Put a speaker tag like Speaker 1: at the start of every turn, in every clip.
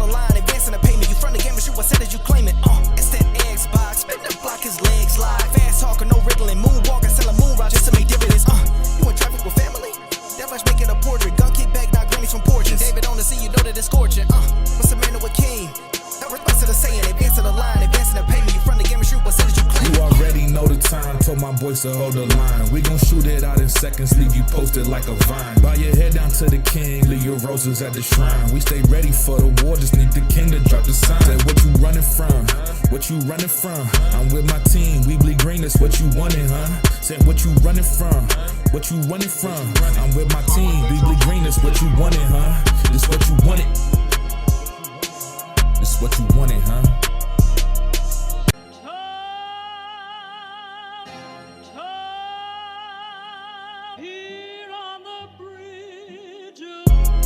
Speaker 1: the line, advancing the payment. You front the game and shoot what said as you claim it. It's that Xbox, spin the block, his legs slide. Fast talker, no riddling, moonwalking, selling moon rock just to make dividends. You in traffic with family? That much making a portrait. Gun kick back, not grannies from porches. David on the scene, you know that it's scorching. What's a man with king? No response to the saying, advancing the line, advancing the payment. You front the game and shoot what said as you claim it.
Speaker 2: You already know the time, told my boys to hold the line. We gon' shoot it out in seconds, leave you posted like a vine. Bow your head down to the king, leave your roses at the shrine. We stay ready for the war, just need the king to drop the sign. Say what you running from, what you running from? I'm with my team, we bleed green, that's what you wanted, huh? Say what you running from, what you running from? I'm with my team, we bleed green, that's what you wanted, huh? This what you wanted, this what you wanted, huh?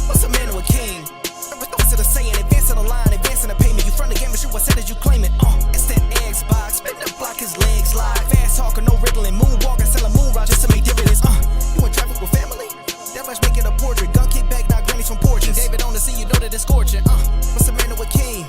Speaker 1: What's a man or a king? No response to the saying, advancing the line, advancing the payment. You front the game and shoot what said as you claim it. It's that Xbox, spin the block, his legs slide. Fast talker, no riddling, moonwalking, selling moon rock just to make dividends. You in traffic with family? That much making a portrait. Gun kick back, not grannies from porches. David on the scene, you know that it's scorching. What's a man or a king?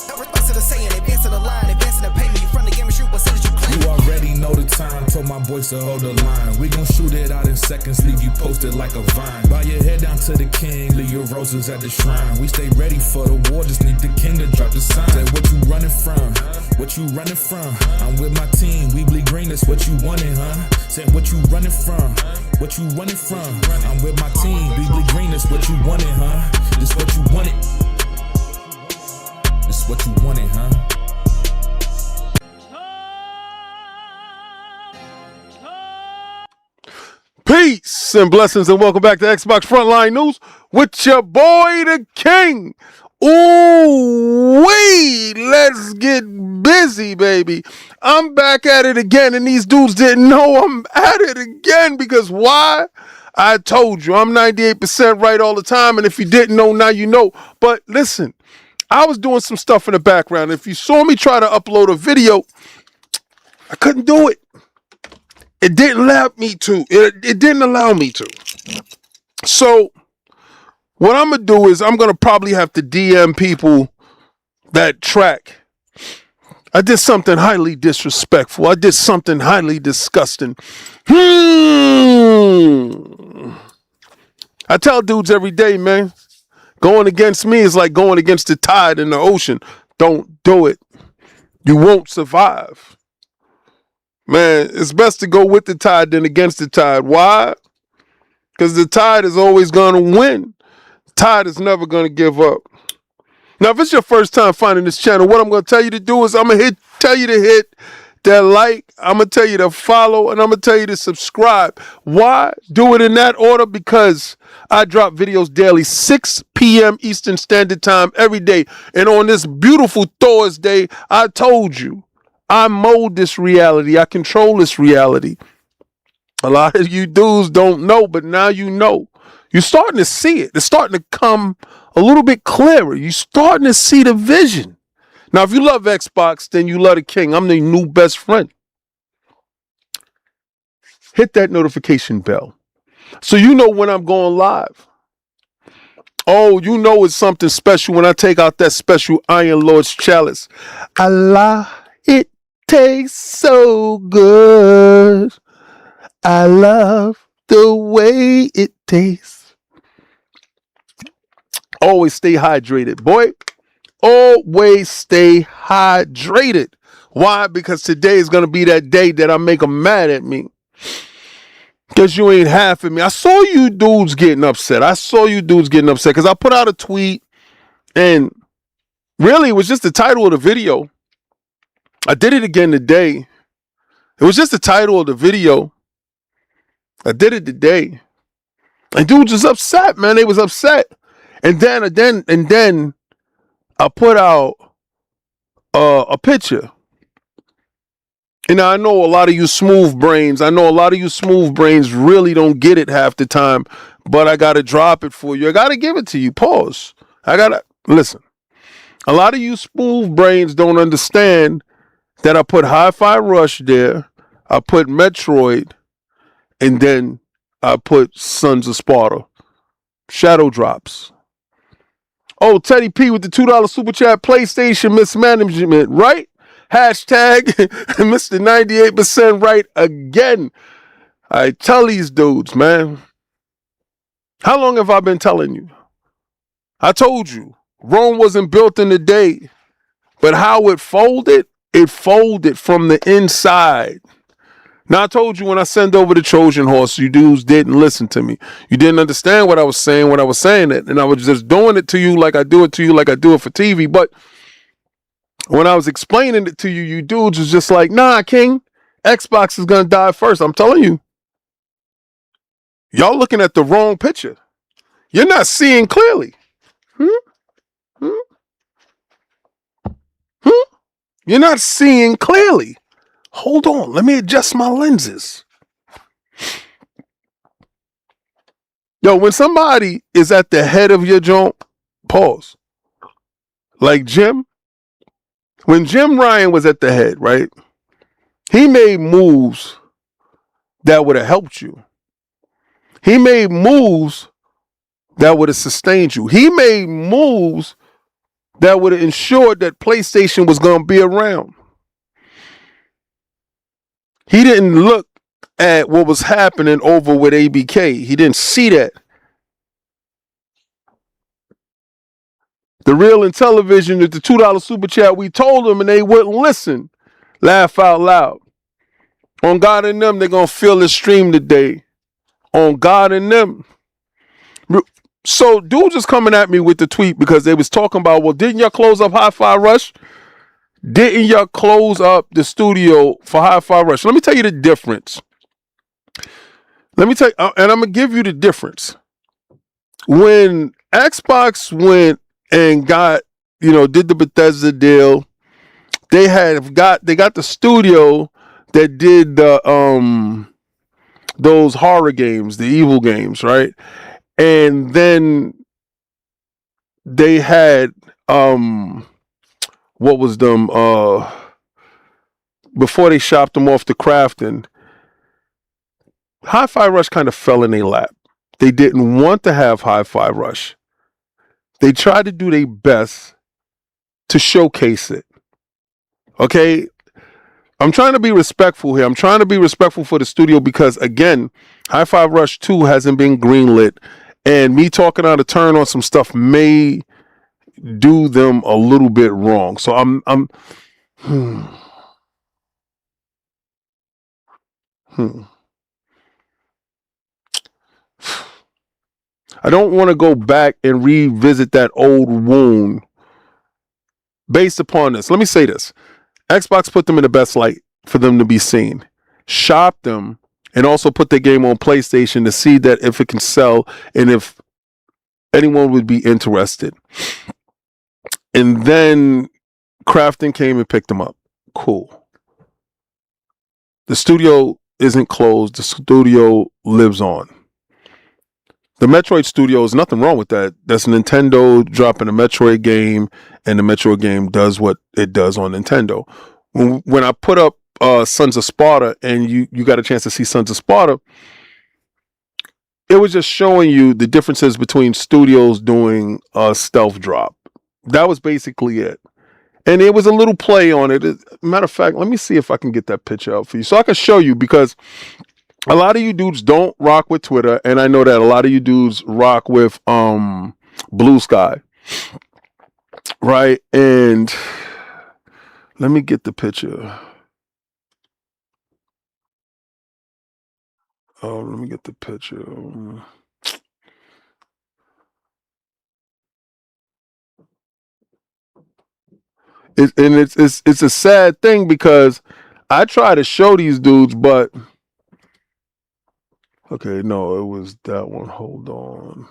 Speaker 1: No response to the saying, advancing the line, advancing the payment. You front the game and shoot what said as you claim it.
Speaker 2: You already know the time, told my boys to hold the line. We gon' shoot it out in seconds, leave you posted like a vine. Bow your head down to the king, leave your roses at the shrine. We stay ready for the war, just need the king to drop the sign. Say what you running from, what you running from? I'm with my team, we bleed green, that's what you wanted, huh? Say what you running from, what you running from? I'm with my team, we bleed green, that's what you wanted, huh? This what you wanted, this what you wanted, huh?
Speaker 3: Peace and blessings and welcome back to Xbox Frontline News with your boy the King. Ooh wee, let's get busy, baby. I'm back at it again, and these dudes didn't know I'm at it again because why? I told you, I'm 98% right all the time, and if you didn't know, now you know. But listen, I was doing some stuff in the background. If you saw me try to upload a video, I couldn't do it. It didn't allow me to. It didn't allow me to. So what I'm going to do is I'm going to probably have to DM people that track. I did something highly disrespectful. I did something highly disgusting. I tell dudes every day, man, going against me is like going against the tide in the ocean. Don't do it. You won't survive. Man, it's best to go with the tide than against the tide. Why? Because the tide is always going to win. The tide is never going to give up. Now, if it's your first time finding this channel, what I'm going to tell you to do is I'm going to tell you to hit that like. I'm going to tell you to follow, and I'm going to tell you to subscribe. Why? Do it in that order because I drop videos daily, 6 p.m. Eastern Standard Time every day. And on this beautiful Thursday, I told you, I mold this reality. I control this reality. A lot of you dudes don't know, but now you know. You're starting to see it. It's starting to come a little bit clearer. You're starting to see the vision. Now, if you love Xbox, then you love the King. I'm the new best friend. Hit that notification bell so you know when I'm going live. Oh, you know it's something special when I take out that special Iron Lord's chalice. Allah, it tastes so good. I love the way it tastes. Always stay hydrated, boy. Always stay hydrated. Why? Because today is going to be that day that I make them mad at me. Because you ain't half of me. I saw you dudes getting upset. Because I put out a tweet and really it was just the title of the video. I did it again today. It was just the title of the video. I did it today. And dudes was upset, man. They was upset. And then I put out a picture. And I know a lot of you smooth brains. Really don't get it half the time. But I got to drop it for you. I got to give it to you. Pause. Listen. A lot of you smooth brains don't understand that I put Hi-Fi Rush there, I put Metroid, and then I put Sons of Sparta. Shadow drops. Oh, Teddy P with the $2 super chat. PlayStation mismanagement, right? Hashtag Mr. 98% right again. I tell these dudes, man. How long have I been telling you? I told you. Rome wasn't built in a day. But how it folded from the inside. Now, I told you when I sent over the Trojan horse, you dudes didn't listen to me. You didn't understand what I was saying when I was saying it. And I was just doing it to you like I do it to you, like I do it for TV. But when I was explaining it to you, you dudes was just like, nah, King, Xbox is going to die first. I'm telling you. Y'all looking at the wrong picture. You're not seeing clearly. You're not seeing clearly. Hold on. Let me adjust my lenses. Yo, when somebody is at the head of your joint, pause. Like Jim. When Jim Ryan was at the head, right? He made moves that would have helped you. He made moves that would have sustained you. He made moves that would have ensured that PlayStation was going to be around. He didn't look at what was happening over with ABK. He didn't see that. The Real in Television at the $2 super chat, we told them and they wouldn't listen. Laugh out loud. On God and them, they're going to feel the stream today. On God and them. So dudes is coming at me with the tweet because they was talking about, well, didn't y'all close up Hi-Fi Rush? Didn't y'all close up the studio for Hi-Fi Rush? Let me tell you the difference. And I'm going to give you the difference. When Xbox went and got, did the Bethesda deal, they got the studio that did the those horror games, the evil games, right? And then they had what was them before they shopped them off to Crafton. Hi-Fi Rush kind of fell in their lap. They didn't want to have Hi-Fi Rush. They tried to do their best to showcase it. Okay? I'm trying to be respectful here. I'm trying to be respectful for the studio because, again, Hi-Fi Rush 2 hasn't been greenlit. And me talking out of turn on some stuff may do them a little bit wrong. So I don't want to go back and revisit that old wound based upon this. Let me say this. Xbox put them in the best light for them to be seen. Shop them and also put their game on PlayStation to see that if it can sell and if anyone would be interested. And then Crafton came and picked them up. Cool. The studio isn't closed. The studio lives on. The Metroid studio is nothing wrong with that. That's Nintendo dropping a Metroid game, and the Metroid game does what it does on Nintendo. When I put up Sons of Sparta, and you got a chance to see Sons of Sparta, it was just showing you the differences between studios doing a stealth drop. That was basically it. And it was a little play on it. Matter of fact, let me see if I can get that picture out for you so I can show you, because a lot of you dudes don't rock with Twitter, and I know that a lot of you dudes rock with Blue Sky, right? And let me get the picture. Oh, let me get the picture. It's a sad thing because I try to show these dudes, but okay, no, it was that one. Hold on.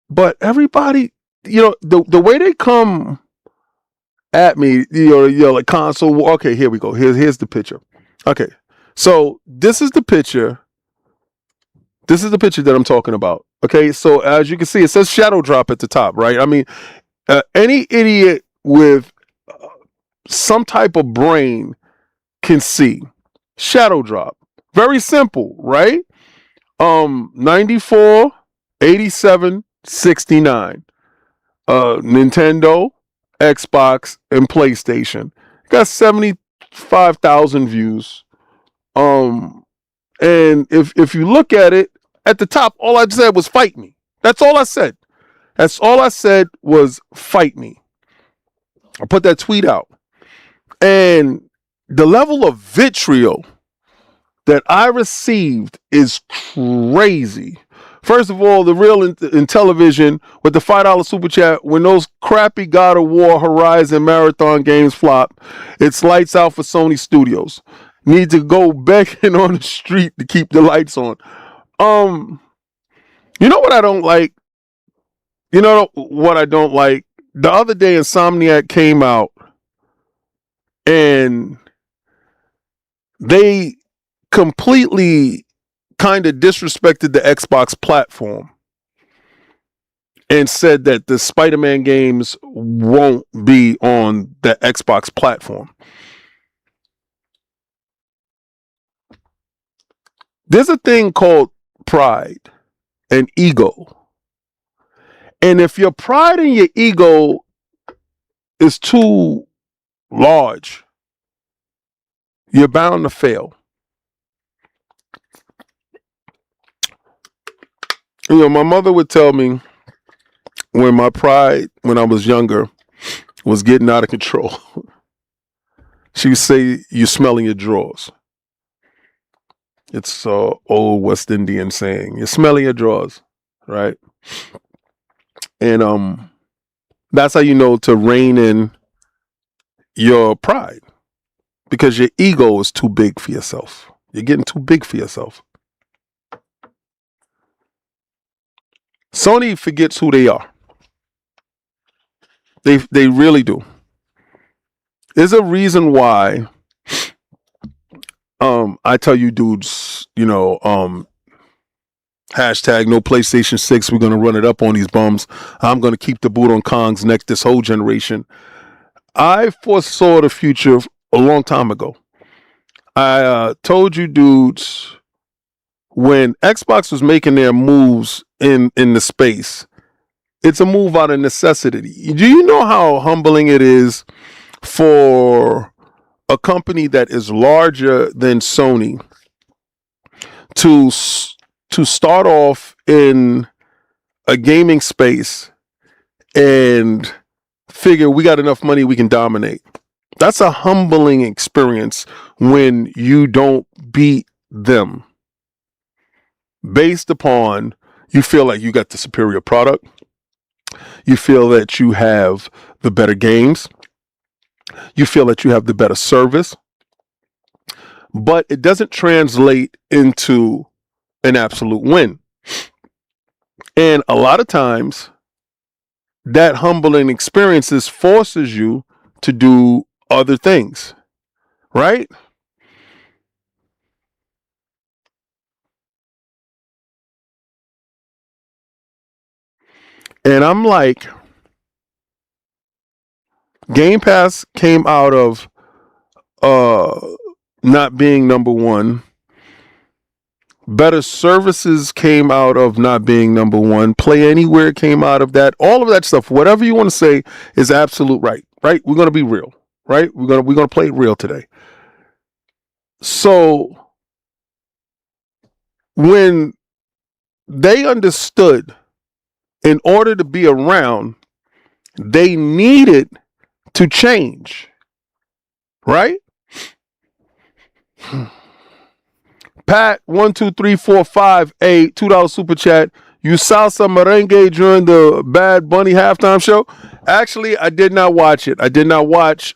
Speaker 3: But everybody, the way they come at me, like console. Okay, here we go. Here's the picture. Okay, so this is the picture. This is the picture that I'm talking about. Okay, so as you can see, it says Shadow Drop at the top, right? I mean, any idiot with some type of brain can see Shadow Drop. Very simple, right? 94, 87, 69. Nintendo, Xbox, and PlayStation. Got 75,000 views. And if you look at it, at the top, all I said was fight me. That's all I said. That's all I said was fight me. I put that tweet out. And the level of vitriol that I received is crazy. First of all, the real in television with the $5 super chat, when those crappy God of War Horizon Marathon games flop, it's lights out for Sony Studios. Need to go begging on the street to keep the lights on. You know what I don't like? You know what I don't like? The other day, Insomniac came out and they completely kind of disrespected the Xbox platform and said that the Spider-Man games won't be on the Xbox platform. There's a thing called pride and ego. And if your pride and your ego is too large, you're bound to fail. You know, my mother would tell me when my pride, when I was younger, was getting out of control. She would say, "You're smelling your drawers." It's an old West Indian saying. You're smelling your drawers, right? And that's how you know to rein in your pride, because your ego is too big for yourself. You're getting too big for yourself. Sony forgets who they are. They really do. There's a reason why I tell you dudes, you know, hashtag no PlayStation 6, we're gonna run it up on these bums. I'm gonna keep the boot on Kong's neck this whole generation. I foresaw the future a long time ago. I told you dudes, when Xbox was making their moves in the space, it's a move out of necessity. Do you know how humbling it is for a company that is larger than Sony to start off in a gaming space and figure we got enough money we can dominate? That's a humbling experience when you don't beat them based upon you feel like you got the superior product. You feel that you have the better games. You feel that you have the better service. But it doesn't translate into an absolute win. And a lot of times, that humbling experiences forces you to do other things, right? And I'm like, Game Pass came out of not being number one. Better services came out of not being number one. Play Anywhere came out of that. All of that stuff, whatever you want to say, is absolute right. Right? We're gonna be real. Right? We're gonna play it real today. So when they understood, in order to be around, they needed to change. Right? Pat 12345 $2 super chat. You salsa merengue during the Bad Bunny halftime show? Actually, I did not watch it. I did not watch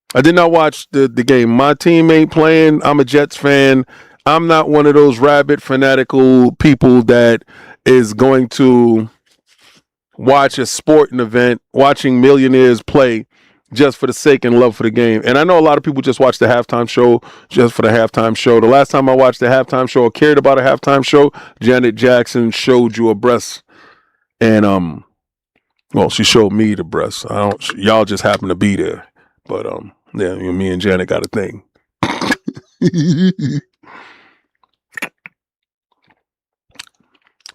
Speaker 3: the game. My team ain't playing. I'm a Jets fan. I'm not one of those rabid fanatical people that is going to watch a sporting event, watching millionaires play just for the sake and love for the game. And I know a lot of people just watch the halftime show just for the halftime show. The last time I watched the halftime show or cared about a halftime show, Janet Jackson showed you a breast. And well, she showed me the breast. Y'all just happen to be there. But yeah, me and Janet got a thing.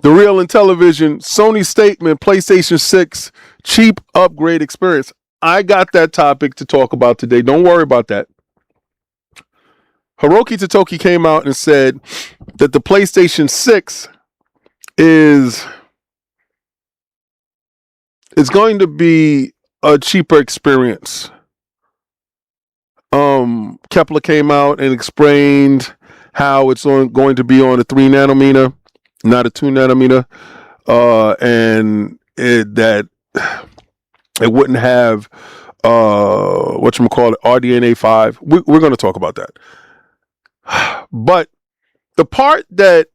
Speaker 3: The Real in Television, Sony statement, PlayStation 6, cheap upgrade experience. I got that topic to talk about today. Don't worry about that. Hiroki Totoki came out and said that the PlayStation 6 is going to be a cheaper experience. Kepler came out and explained how it's going to be on a 3 nanometer, not a 2 nanometer, and that it wouldn't have RDNA 5. We're going to talk about that. But the part that,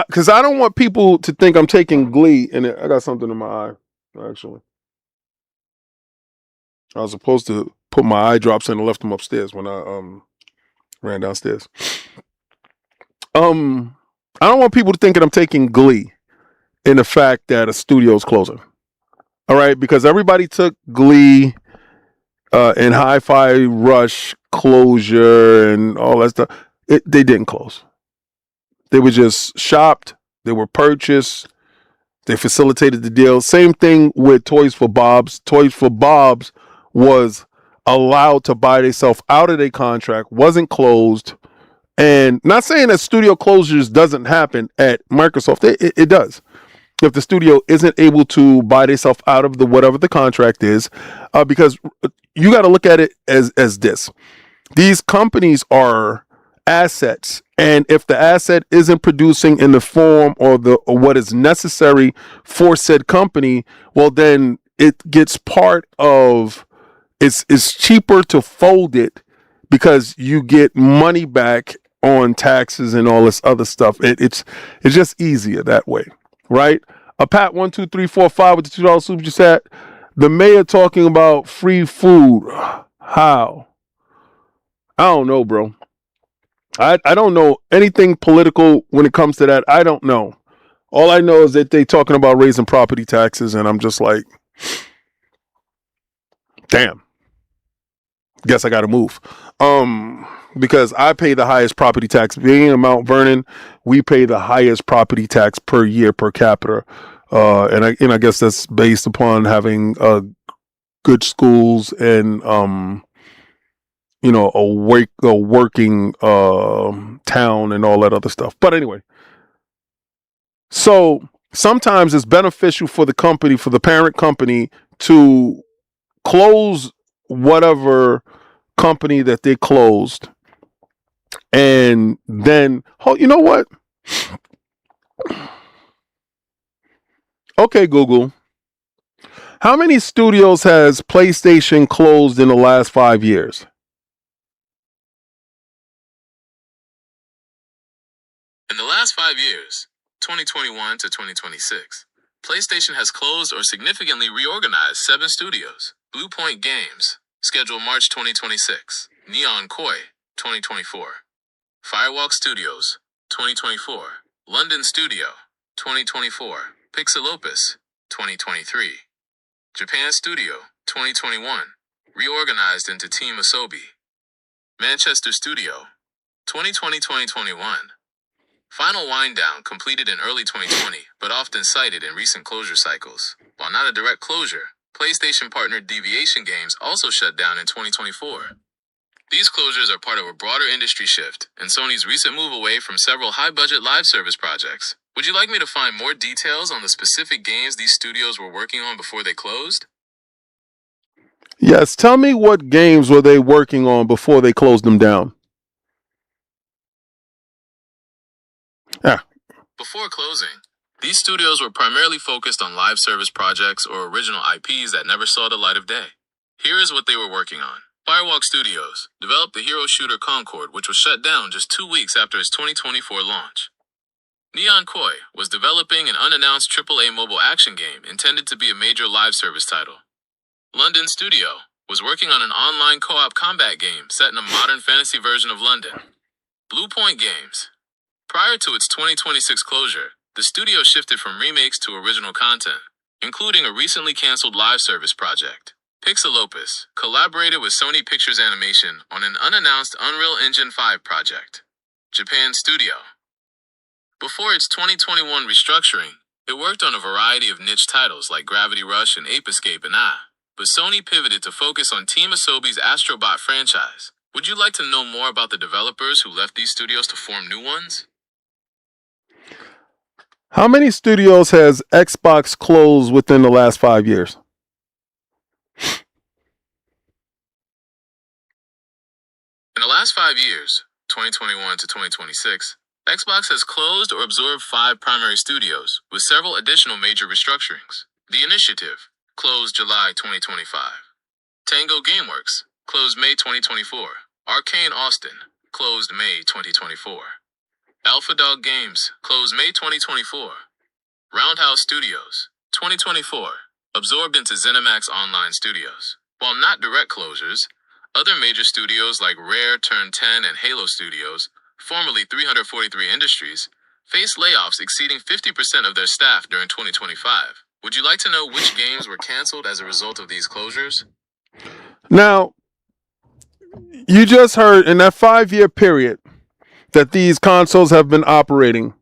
Speaker 3: because I don't want people to think I'm taking glee, and I got something in my eye, actually. I was supposed to put my eye drops in and left them upstairs when I ran downstairs. I don't want people to think that I'm taking glee in the fact that a studio's closing. All right, because everybody took glee in Hi-Fi Rush closure and all that stuff. They didn't close. They were just shopped. They were purchased. They facilitated the deal. Same thing with Toys for Bob's. Toys for Bob's was allowed to buy themselves out of their contract, wasn't closed. And not saying that studio closures doesn't happen at Microsoft. It does. If the studio isn't able to buy themselves out of whatever the contract is, because you got to look at it as this. These companies are assets, and if the asset isn't producing in the form or what is necessary for said company, well, then it gets part of it's cheaper to fold it because you get money back on taxes and all this other stuff. It's just easier that way, right? A Pat 12345 with the $2 super chat. The mayor talking about free food. How? I don't know, bro. I don't know anything political when it comes to that. I don't know. All I know is that they talking about raising property taxes, and I'm just like, damn. Guess I got to move. Because I pay the highest property tax. Being in Mount Vernon, we pay the highest property tax per year per capita, and I guess that's based upon having good schools and a working town and all that other stuff. But anyway, so sometimes it's beneficial for the company, for the parent company, to close whatever company that they closed, and then, you know what? Okay, Google. How many studios has PlayStation closed in the last 5 years?
Speaker 4: In the last 5 years, 2021 to 2026, PlayStation has closed or significantly reorganized 7 studios. Bluepoint Games, scheduled March 2026. Neon Koi, 2024. Firewalk Studios, 2024. London Studio, 2024. Pixelopus, 2023. Japan Studio, 2021. Reorganized into Team Asobi. Manchester Studio, 2020-2021. Final wind down completed in early 2020, but often cited in recent closure cycles. While not a direct closure, PlayStation partnered Deviation Games also shut down in 2024. These closures are part of a broader industry shift and Sony's recent move away from several high-budget live service projects. Would you like me to find more details on the specific games these studios were working on before they closed?
Speaker 3: Yes, tell me what games were they working on before they closed them down? Yeah.
Speaker 4: Before closing, these studios were primarily focused on live service projects or original IPs that never saw the light of day. Here is what they were working on. Firewalk Studios developed the hero shooter Concord, which was shut down just 2 weeks after its 2024 launch. Neon Koi was developing an unannounced AAA mobile action game intended to be a major live service title. London Studio was working on an online co-op combat game set in a modern fantasy version of London. Bluepoint Games. Prior to its 2026 closure, the studio shifted from remakes to original content, including a recently canceled live service project. Pixelopus collaborated with Sony Pictures Animation on an unannounced Unreal Engine 5 project. Japan Studio. Before its 2021 restructuring, It worked on a variety of niche titles like Gravity Rush and Ape Escape and but Sony pivoted to focus on Team Asobi's Astrobot franchise. Would you like to know more about the developers who left these studios to form new ones?
Speaker 3: How many studios has Xbox closed within the last 5 years?
Speaker 4: In the last 5 years, 2021 to 2026, Xbox has closed or absorbed 5 primary studios, with several additional major restructurings. The Initiative closed July 2025. Tango Gameworks closed May 2024. Arcane Austin closed May 2024. Alpha Dog Games closed May 2024. Roundhouse Studios, 2024, absorbed into ZeniMax Online Studios. While not direct closures, other major studios like Rare, Turn 10, and Halo Studios, formerly 343 Industries, faced layoffs exceeding 50% of their staff during 2025. Would you like to know which games were canceled as a result of these closures?
Speaker 3: Now, you just heard in that 5-year period that these consoles have been operating,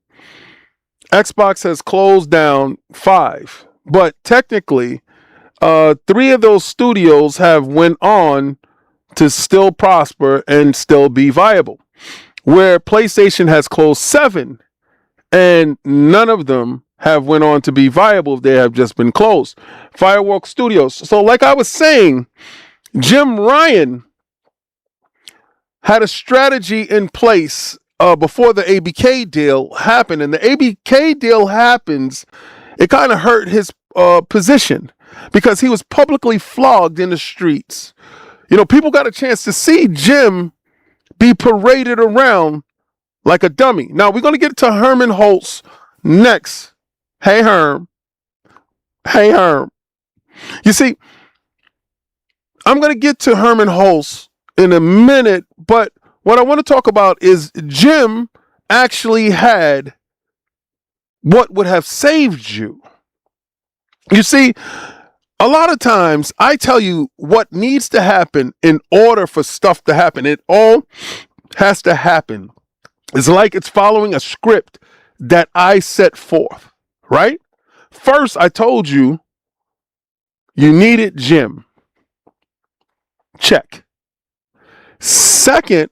Speaker 3: Xbox has closed down 5, but technically 3 of those studios have went on to still prosper and still be viable, where PlayStation has closed 7 and none of them have went on to be viable. They have just been closed. Fireworks Studios. So like I was saying, Jim Ryan had a strategy in place before the ABK deal happened. And the ABK deal happens, it kind of hurt his position because he was publicly flogged in the streets. You know, people got a chance to see Jim be paraded around like a dummy. Now, we're going to get to Hermen Hulst next. Hey, Herm. Hey, Herm. You see, I'm going to get to Hermen Hulst in a minute, but what I want to talk about is Jim actually had what would have saved you. You see, a lot of times I tell you what needs to happen in order for stuff to happen. It all has to happen. It's like it's following a script that I set forth, right? First, I told you you needed Jim. Check. Second,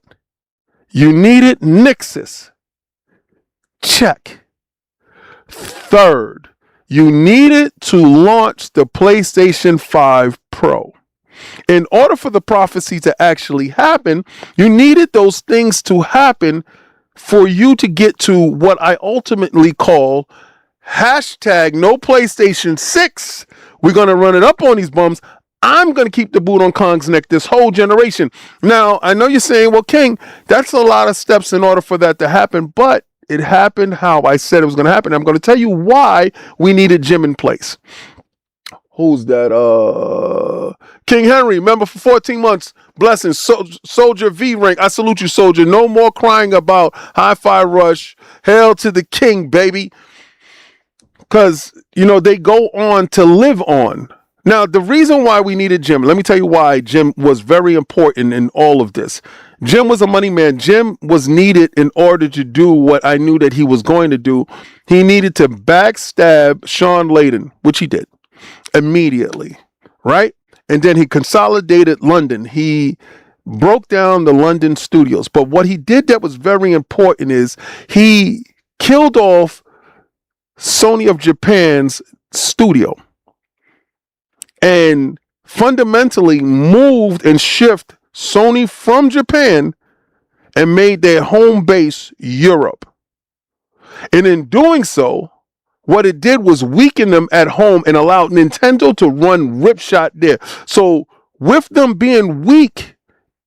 Speaker 3: you needed Nixus. Check. Third, you needed to launch the PlayStation 5 Pro. In order for the prophecy to actually happen, you needed those things to happen for you to get to what I ultimately call hashtag no PlayStation 6. We're going to run it up on these bums. I'm going to keep the boot on Kong's neck this whole generation. Now, I know you're saying, well, King, that's a lot of steps in order for that to happen, but it happened how I said it was going to happen. I'm going to tell you why we needed Jim in place. Who's that? King Henry, member for 14 months. Blessings. Soldier V rank. I salute you, Soldier. No more crying about Hi-Fi Rush. Hail to the king, baby. Because, you know, they go on to live on. Now, the reason why we needed Jim, let me tell you why Jim was very important in all of this. Jim was a money man. Jim was needed in order to do what I knew that he was going to do. He needed to backstab Sean Layden, which he did immediately, right? And then he consolidated London. He broke down the London studios. But what he did that was very important is he killed off Sony of Japan's studio and fundamentally moved and shifted Sony from Japan and made their home base Europe. And in doing so, what it did was weaken them at home and allowed Nintendo to run ripshot there. So with them being weak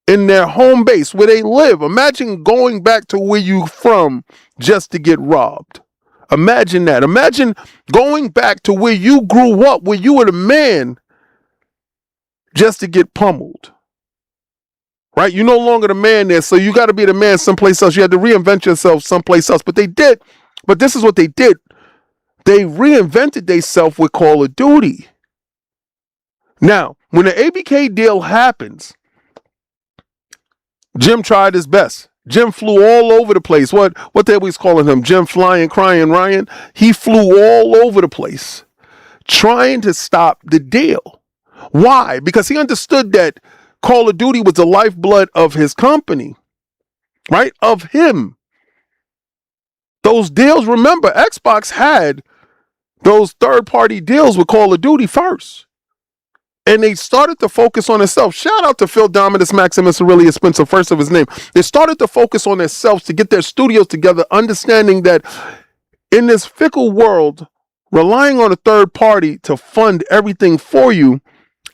Speaker 3: in their home base where they live, imagine going back to where you from just to get robbed. Imagine that. Imagine going back to where you grew up, where you were the man, just to get pummeled. Right? You're no longer the man there, so you got to be the man someplace else. You had to reinvent yourself someplace else. But they did. But this is what they did. They reinvented themselves with Call of Duty. Now, when the ABK deal happens, Jim tried his best. Jim flew all over the place. What they always calling him? Jim Flying, Crying, Ryan. He flew all over the place trying to stop the deal. Why? Because he understood that Call of Duty was the lifeblood of his company, right? Of him. Those deals, remember, Xbox had those third-party deals with Call of Duty first. And they started to focus on themselves. Shout out to Phil Dominus, Maximus Aurelius Spencer, first of his name. They started to focus on themselves to get their studios together, understanding that in this fickle world, relying on a third party to fund everything for you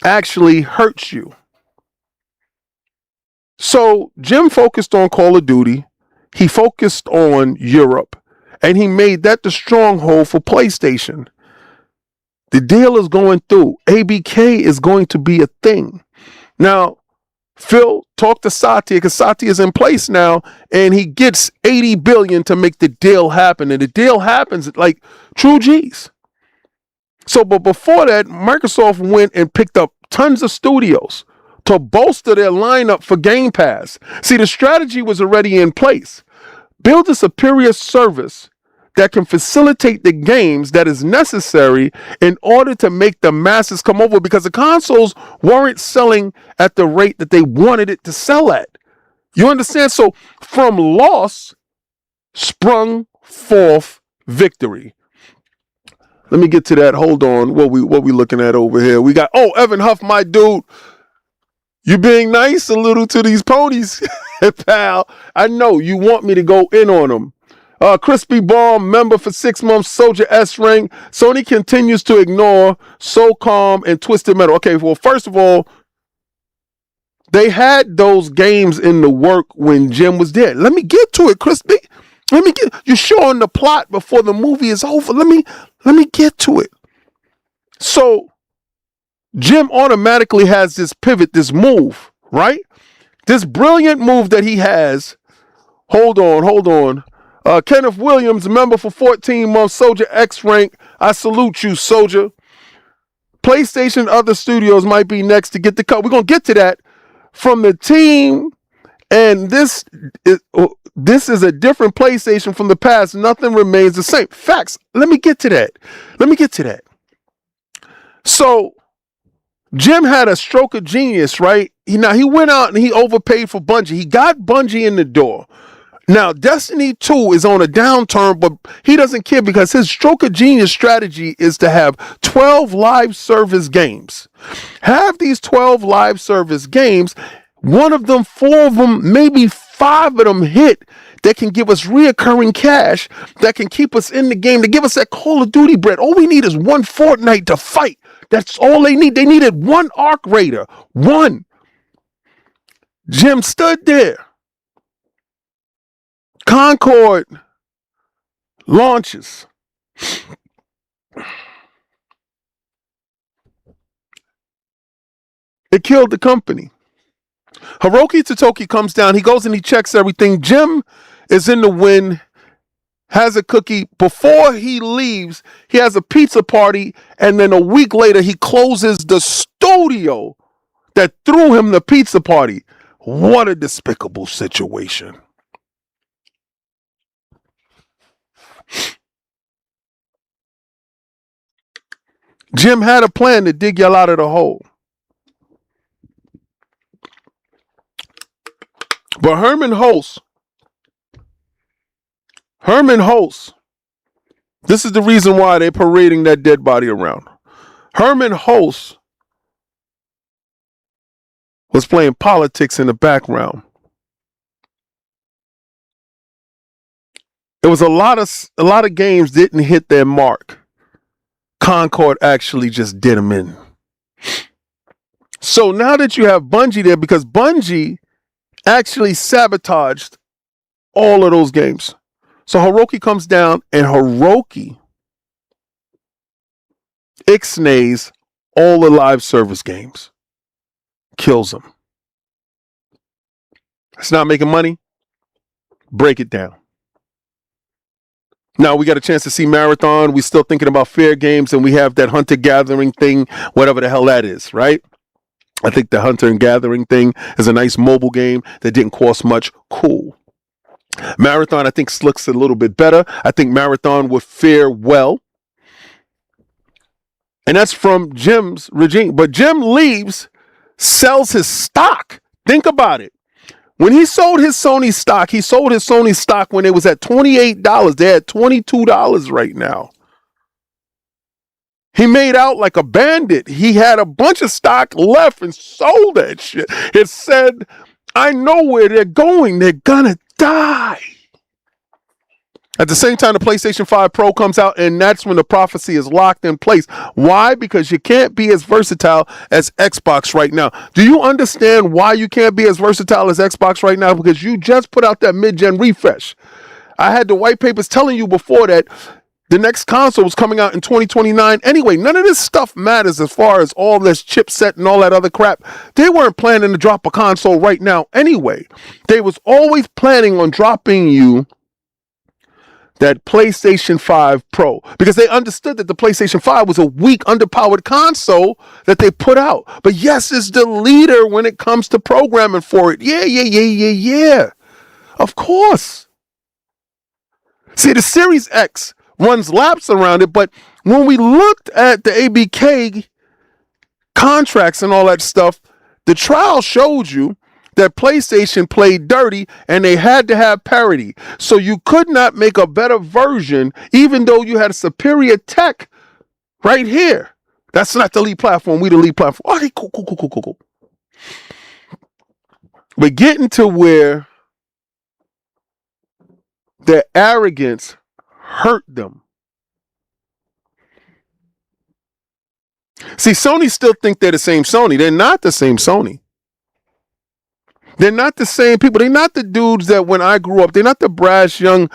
Speaker 3: actually hurts you. So Jim focused on Call of Duty. He focused on Europe. And he made that the stronghold for PlayStation. The deal is going through. ABK is going to be a thing. Now, Phil talked to Satya because Satya is in place now, and he gets $80 billion to make the deal happen. And the deal happens like true G's. So, but before that, Microsoft went and picked up tons of studios to bolster their lineup for Game Pass. See, the strategy was already in place. Build a superior service that can facilitate the games that is necessary in order to make the masses come over, because the consoles weren't selling at the rate that they wanted it to sell at. You understand? So from loss sprung forth victory. Let me get to that. Hold on. What we looking at over here? We got, Evan Huff, my dude. You being nice a little to these ponies, pal. I know you want me to go in on them. Crispy Bomb, member for 6 months, Soldier S rank. Sony continues to ignore So Calm and Twisted Metal. Okay, well, first of all, they had those games in the work when Jim was there. Let me get to it, Crispy. You're showing the plot before the movie is over. Let me get to it. So Jim automatically has this pivot, this move, right? This brilliant move that he has. Hold on. Kenneth Williams, member for 14 months, Soldier X rank. I salute you, Soldier. PlayStation, other studios might be next to get the cut. We're going to get to that from the team. And this is a different PlayStation from the past. Nothing remains the same. Facts. Let me get to that. So Jim had a stroke of genius, right? He went out and he overpaid for Bungie. He got Bungie in the door. Now, Destiny 2 is on a downturn, but he doesn't care because his stroke of genius strategy is to have 12 live service games. Have these 12 live service games, one of them, 4 of them, maybe 5 of them hit that can give us reoccurring cash, that can keep us in the game, to give us that Call of Duty bread. All we need is one Fortnite to fight. That's all they need. They needed one Arc Raider. One. Jim stood there. Concord launches. It killed the company. Hiroki Totoki comes down. He goes and he checks everything. Jim is in the win, has a cookie. Before he leaves, he has a pizza party. And then a week later, he closes the studio that threw him the pizza party. What a despicable situation. Jim had a plan to dig y'all out of the hole. But Hermen Hulst, this is the reason why they're parading that dead body around. Hermen Hulst was playing politics in the background. It was a lot of games didn't hit their mark. Concord actually just did them in. So now that you have Bungie there, because Bungie actually sabotaged all of those games. So Hiroki comes down and Hiroki ixnays all the live service games. Kills them. It's not making money. Break it down. Now we got a chance to see Marathon. We're still thinking about fair games, and we have that hunter gathering thing, whatever the hell that is, right? I think the hunter and gathering thing is a nice mobile game that didn't cost much. Cool. Marathon, I think, looks a little bit better. I think Marathon would fare well. And that's from Jim's regime. But Jim leaves, sells his stock. Think about it. When he sold his Sony stock, he sold his Sony stock when it was at $28. They're at $22 right now. He made out like a bandit. He had a bunch of stock left and sold that shit. It said, I know where they're going. They're gonna die. At the same time, the PlayStation 5 Pro comes out, and that's when the prophecy is locked in place. Why? Because you can't be as versatile as Xbox right now. Do you understand why you can't be as versatile as Xbox right now? Because you just put out that mid-gen refresh. I had the white papers telling you before that the next console was coming out in 2029. Anyway, none of this stuff matters as far as all this chipset and all that other crap. They weren't planning to drop a console right now anyway. They was always planning on dropping you that PlayStation 5 Pro, because they understood that the PlayStation 5 was a weak, underpowered console that they put out. But yes, it's the leader when it comes to programming for it. Yeah. Of course. See, the Series X runs laps around it, but when we looked at the ABK contracts and all that stuff, the trial showed you that PlayStation played dirty and they had to have parity. So you could not make a better version even though you had a superior tech right here. That's not the lead platform. We the lead platform. Okay, cool. But getting to where their arrogance hurt them. See, Sony still think they're the same Sony. They're not the same Sony. They're not the same people. They're not the dudes that when I grew up, they're not the brash young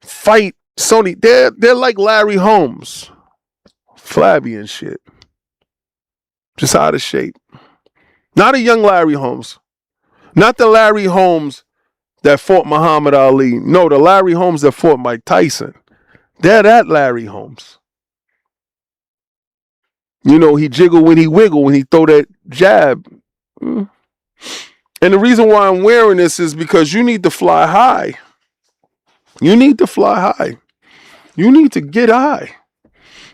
Speaker 3: fight Sony. They're like Larry Holmes. Flabby and shit. Just out of shape. Not a young Larry Holmes. Not the Larry Holmes that fought Muhammad Ali. No, the Larry Holmes that fought Mike Tyson. They're that Larry Holmes. You know, he jiggle when he wiggle, when he throw that jab. And the reason why I'm wearing this is because you need to fly high. You need to fly high. You need to get high.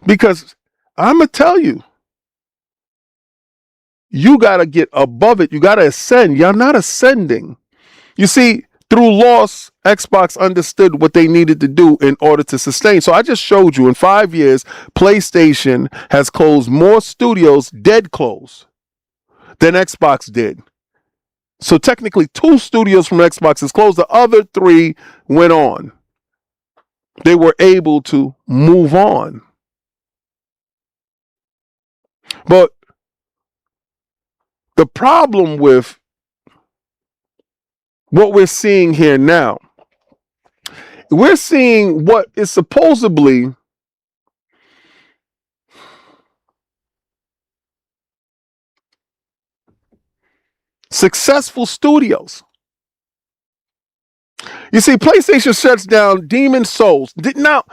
Speaker 3: Because I'm going to tell you, you got to get above it. You got to ascend. You're not ascending. You see, through loss, Xbox understood what they needed to do in order to sustain. So I just showed you in 5 years, PlayStation has closed more studios, dead close, than Xbox did. So technically 2 studios from Xbox has closed. The other 3 went on. They were able to move on. But the problem with what we're seeing here now, we're seeing what is supposedly successful studios. You see, PlayStation shuts down Demon Souls. Now,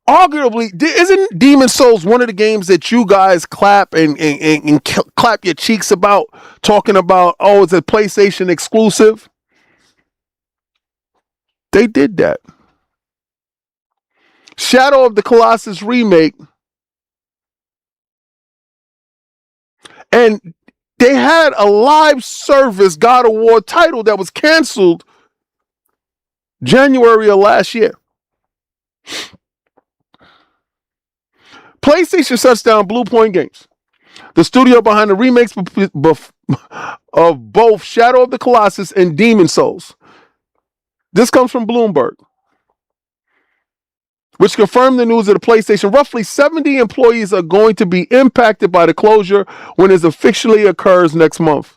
Speaker 3: arguably, isn't Demon Souls one of the games that you guys clap and clap your cheeks about, talking about, oh, it's a PlayStation exclusive? They did that. Shadow of the Colossus remake. And they had a live service God of War title that was canceled January of last year. PlayStation shuts down Bluepoint Games, the studio behind the remakes of both Shadow of the Colossus and Demon Souls. This comes from Bloomberg, which confirmed the news of the PlayStation. Roughly 70 employees are going to be impacted by the closure when it officially occurs next month.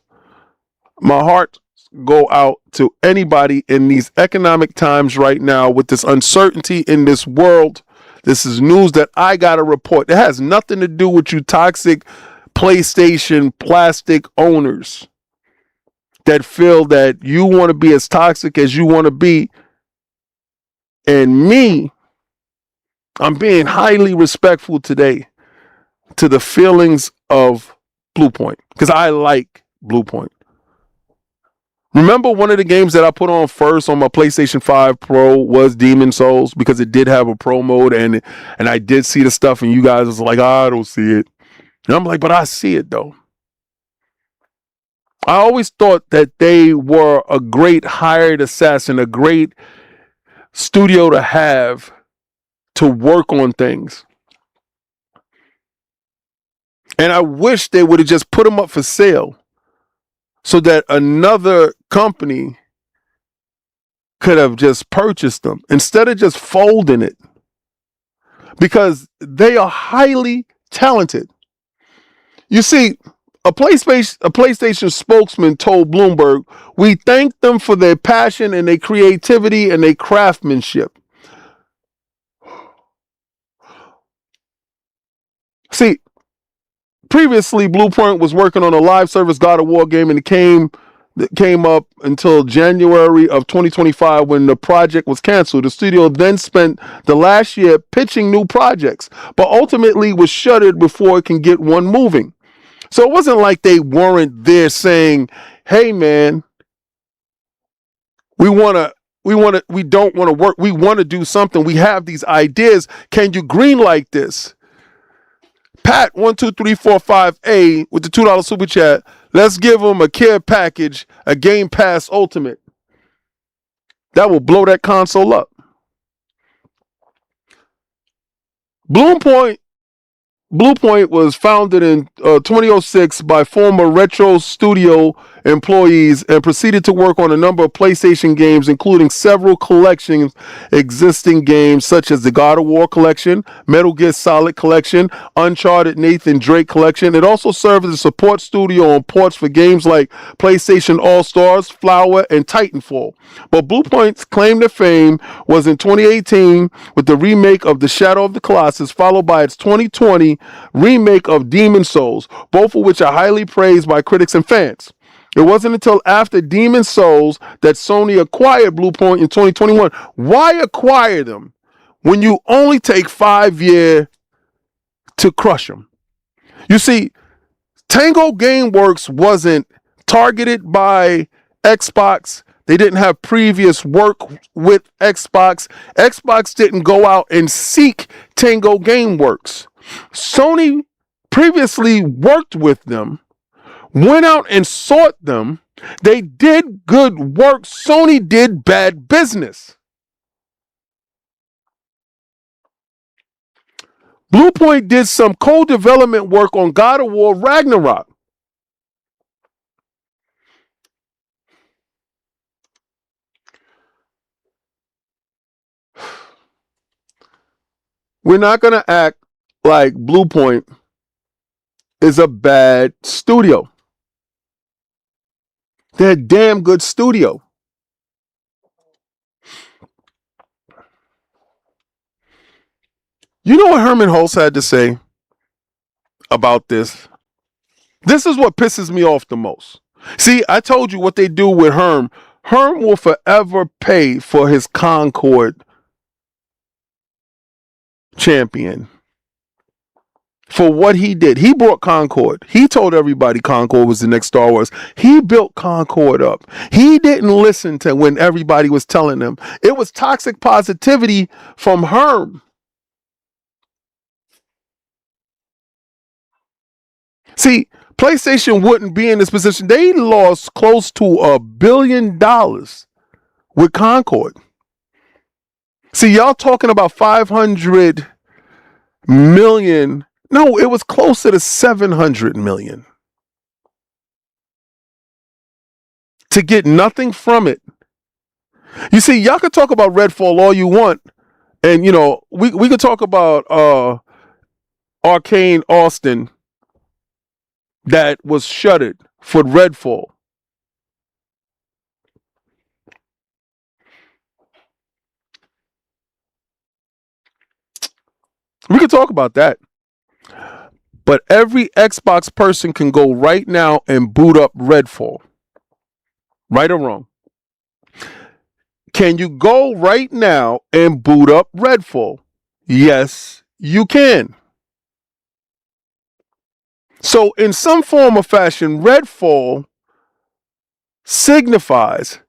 Speaker 3: My heart go out to anybody in these economic times right now with this uncertainty in this world. This is news that I got to report. It has nothing to do with you toxic PlayStation plastic owners that feel that you want to be as toxic as you want to be. And me, I'm being highly respectful today to the feelings of Bluepoint, because I like Bluepoint. Remember, one of the games that I put on first on my PlayStation 5 Pro was Demon Souls, because it did have a pro mode, and I did see the stuff, and you guys was like, I don't see it. And I'm like, but I see it though. I always thought that they were a great hired assassin, a great studio to have to work on things. And I wish they would have just put them up for sale so that another company could have just purchased them instead of just folding it, because they are highly talented. You see, a PlayStation spokesman told Bloomberg, "We thank them for their passion and their creativity and their craftsmanship." See, previously, Bluepoint was working on a live service God of War game, and it came up until January of 2025 when the project was canceled. The studio then spent the last year pitching new projects, but ultimately was shuttered before it can get one moving. So it wasn't like they weren't there saying, "Hey, man, we don't want to work. We want to do something. We have these ideas. Can you greenlight this?" Pat 12345A with the $2 super chat. Let's give them a care package, a Game Pass Ultimate. That will blow that console up. Bluepoint was founded in 2006 by former Retro Studio employees and proceeded to work on a number of PlayStation games, including several collections existing games such as the God of War Collection, Metal Gear Solid Collection, Uncharted Nathan Drake Collection. It also served as a support studio on ports for games like PlayStation All-Stars, Flower, and Titanfall. But Bluepoint's claim to fame was in 2018 with the remake of The Shadow of the Colossus, followed by its 2020 remake of Demon Souls, both of which are highly praised by critics and fans. It wasn't until after Demon Souls that Sony acquired Bluepoint in 2021. Why acquire them when you only take 5 years to crush them? You see, Tango Gameworks wasn't targeted by Xbox. They didn't have previous work with Xbox. Xbox didn't go out and seek Tango Gameworks. Sony previously worked with them, went out and sought them. They did good work. Sony did bad business. Bluepoint did some co-development work on God of War Ragnarok. We're not going to act like Bluepoint is a bad studio. They're a damn good studio. You know what Hermen Hulst had to say about this? This is what pisses me off the most. See, I told you what they do with Herm. Herm will forever pay for his Concord champion. For what he did. He brought Concord. He told everybody Concord was the next Star Wars. He built Concord up. He didn't listen to when everybody was telling him. It was toxic positivity from Herm. See, PlayStation wouldn't be in this position. They lost close to $1 billion with Concord. See, y'all talking about 500 million. No, it was closer to 700 million. To get nothing from it. You see, y'all could talk about Redfall all you want. And, you know, we could talk about Arcane Austin that was shuttered for Redfall. We could talk about that. But every Xbox person can go right now and boot up Redfall. Right or wrong? Can you go right now and boot up Redfall? Yes, you can. So in some form or fashion, Redfall signifies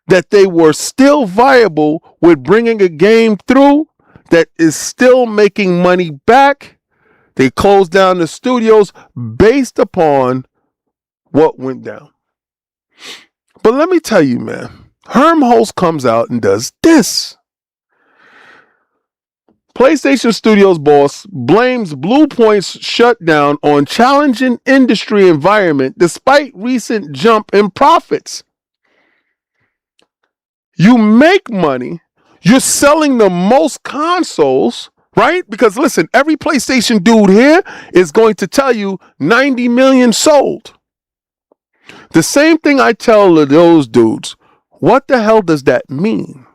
Speaker 3: that they were still viable with bringing a game through that is still making money back. They closed down the studios based upon what went down. But let me tell you, man, Hermen Hulst comes out and does this. PlayStation Studios boss blames Bluepoint's shutdown on challenging industry environment despite recent jump in profits. You make money, you're selling the most consoles, right? Because listen, every PlayStation dude here is going to tell you 90 million sold. The same thing I tell those dudes. What the hell does that mean?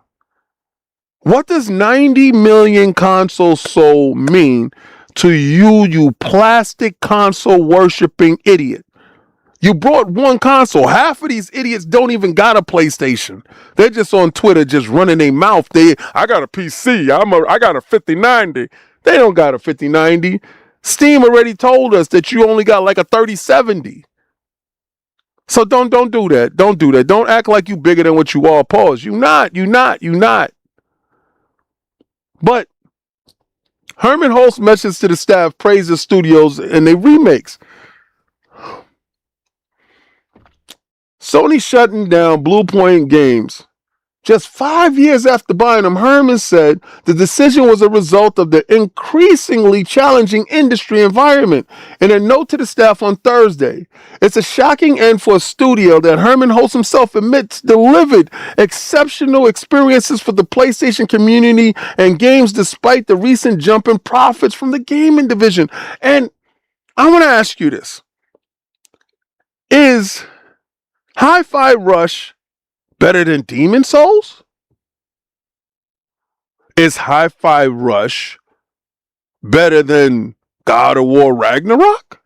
Speaker 3: What does 90 million consoles sold mean to you, you plastic console worshiping idiot? You brought one console. Half of these idiots don't even got a PlayStation. They're just on Twitter just running their mouth. I got a PC. I got a 5090. They don't got a 5090. Steam already told us that you only got like a 3070. So don't do that. Don't do that. Don't act like you bigger than what you are. Pause. You not. But Hermen Hulst message to the staff praises studios and they remakes. Sony shutting down Bluepoint Games. Just 5 years after buying them, Hermen said the decision was a result of the increasingly challenging industry environment. In a note to the staff on Thursday, it's a shocking end for a studio that Hermen Hulst himself admits delivered exceptional experiences for the PlayStation community and games despite the recent jump in profits from the gaming division. And I want to ask you this. Is Hi-Fi Rush better than Demon Souls? Is Hi-Fi Rush better than God of War Ragnarok?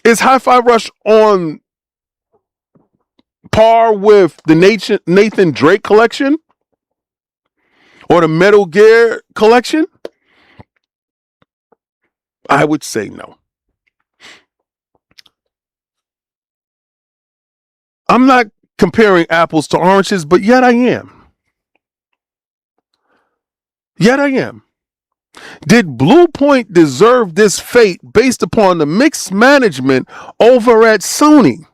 Speaker 3: Is Hi-Fi Rush on par with the Nathan Drake collection? Or the Metal Gear collection? I would say no. I'm not comparing apples to oranges, but yet I am. Did Bluepoint deserve this fate based upon the mixed management over at Sony?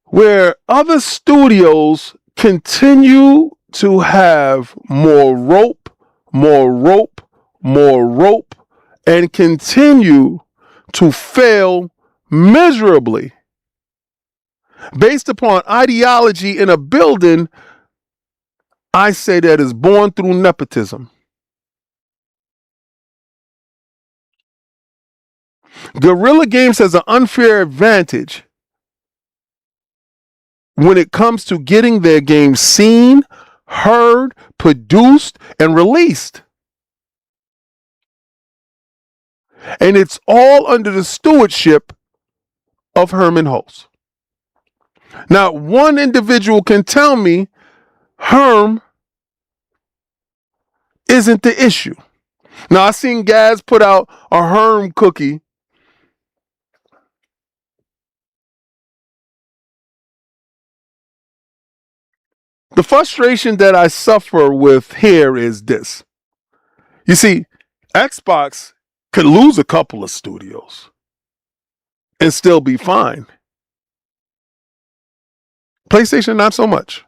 Speaker 3: Where other studios continue to have more rope, and continue to fail miserably based upon ideology in a building, I say that is born through nepotism. Guerrilla Games has an unfair advantage when it comes to getting their games seen, heard, produced, and released. And it's all under the stewardship of Hermen Hulst. Now, one individual can tell me Herm isn't the issue. Now, I seen Gaz put out a Herm cookie. The frustration that I suffer with here is this. You see, Xbox could lose a couple of studios and still be fine. PlayStation, not so much.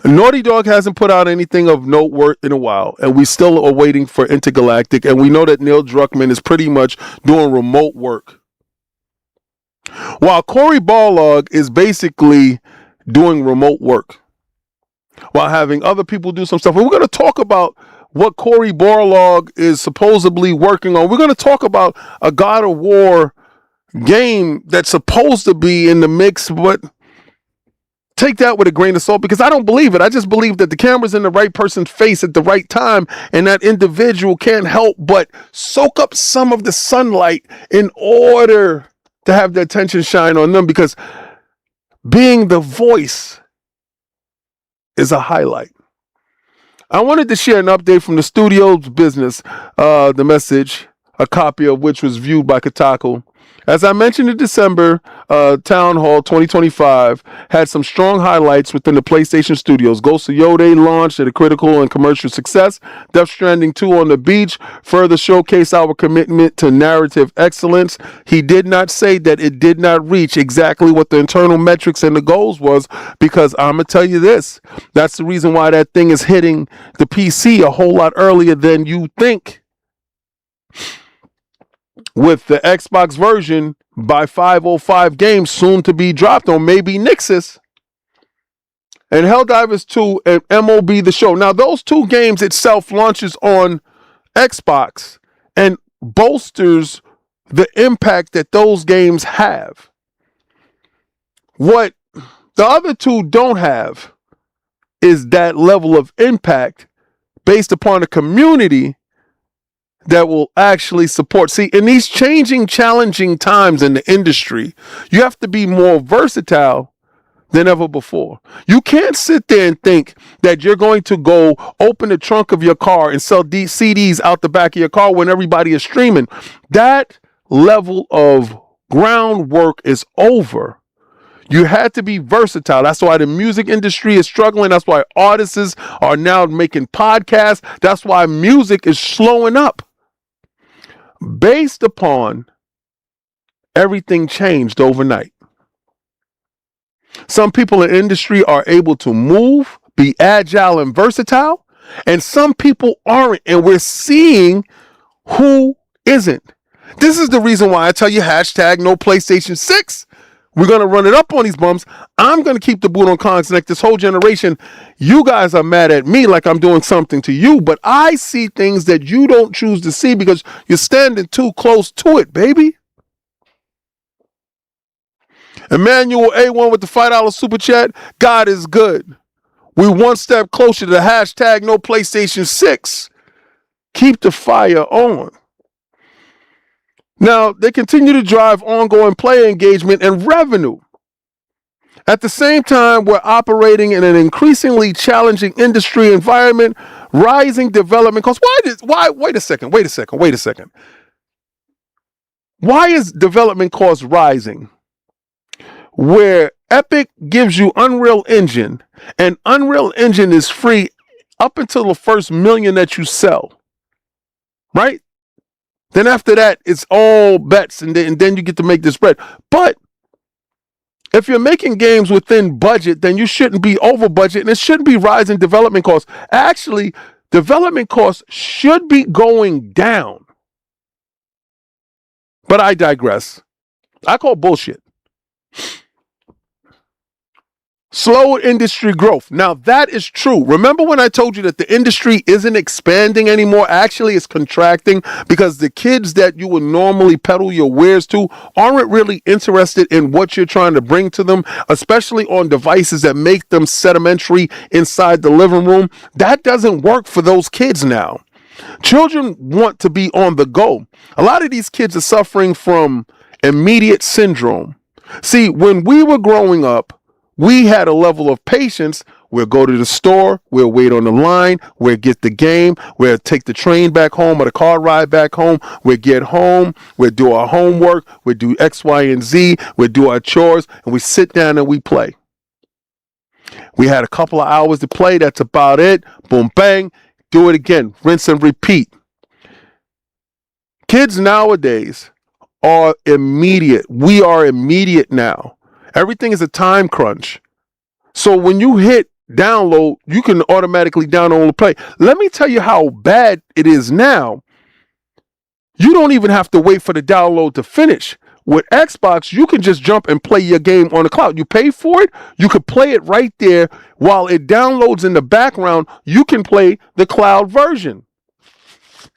Speaker 3: Naughty Dog hasn't put out anything of note in a while, and we still are waiting for Intergalactic, and we know that Neil Druckmann is pretty much doing remote work. While Cory Barlog is basically doing remote work, while having other people do some stuff. And we're going to talk about what Cory Barlog is supposedly working on. We're going to talk about a God of War game that's supposed to be in the mix, but take that with a grain of salt because I don't believe it. I just believe that the camera's in the right person's face at the right time, and that individual can't help but soak up some of the sunlight in order to have the attention shine on them, because being the voice is a highlight. I wanted to share an update from the studio's business, the message, a copy of which was viewed by Kotaku. As I mentioned in December, Town Hall 2025 had some strong highlights within the PlayStation studios. Ghost of Yode launched at a critical and commercial success. Death Stranding 2 on the beach further showcased our commitment to narrative excellence. He did not say that it did not reach exactly what the internal metrics and the goals was, because I'm going to tell you this. That's the reason why that thing is hitting the PC a whole lot earlier than you think. With the Xbox version by 505 Games soon to be dropped on maybe Nixus, and Helldivers 2 and MOB The Show. Now, those two games itself launches on Xbox and bolsters the impact that those games have. What the other two don't have is that level of impact based upon a community that will actually support. See, in these changing, challenging times in the industry, you have to be more versatile than ever before. You can't sit there and think that you're going to go open the trunk of your car and sell CDs out the back of your car when everybody is streaming. That level of groundwork is over. You had to be versatile. That's why the music industry is struggling. That's why artists are now making podcasts. That's why music is slowing up. Based upon everything changed overnight. Some people in the industry are able to move, be agile and versatile, and some people aren't, and we're seeing who isn't. This is the reason why I tell you hashtag no PlayStation 6. We're going to run it up on these bums. I'm going to keep the boot on Con's neck this whole generation. You guys are mad at me like I'm doing something to you, but I see things that you don't choose to see because you're standing too close to it, baby. Emmanuel A1 with the $5 super chat. God is good. We one step closer to the hashtag no PlayStation 6. Keep the fire on. Now, they continue to drive ongoing player engagement and revenue. At the same time, we're operating in an increasingly challenging industry environment, rising development costs. Wait a second. Why is development costs rising? Where Epic gives you Unreal Engine, and Unreal Engine is free up until the first million that you sell, right? Then after that, it's all bets, and then you get to make the spread. But if you're making games within budget, then you shouldn't be over budget, and it shouldn't be rising development costs. Actually, development costs should be going down. But I digress. I call bullshit. Slow industry growth. Now, that is true. Remember when I told you that the industry isn't expanding anymore? Actually, it's contracting because the kids that you would normally peddle your wares to aren't really interested in what you're trying to bring to them, especially on devices that make them sedimentary inside the living room. That doesn't work for those kids now. Children want to be on the go. A lot of these kids are suffering from immediate syndrome. See, when we were growing up, we had a level of patience. We'll go to the store, we'll wait on the line, we'll get the game, we'll take the train back home or the car ride back home, we'll get home, we'll do our homework, we'll do X, Y, and Z, we'll do our chores, and we sit down and we play. We had a couple of hours to play, that's about it. Boom, bang, do it again, rinse and repeat. Kids nowadays are immediate. We are immediate now. Everything is a time crunch. So when you hit download, you can automatically download and play. Let me tell you how bad it is now. You don't even have to wait for the download to finish. With Xbox, you can just jump and play your game on the cloud. You pay for it, you could play it right there. While it downloads in the background, you can play the cloud version.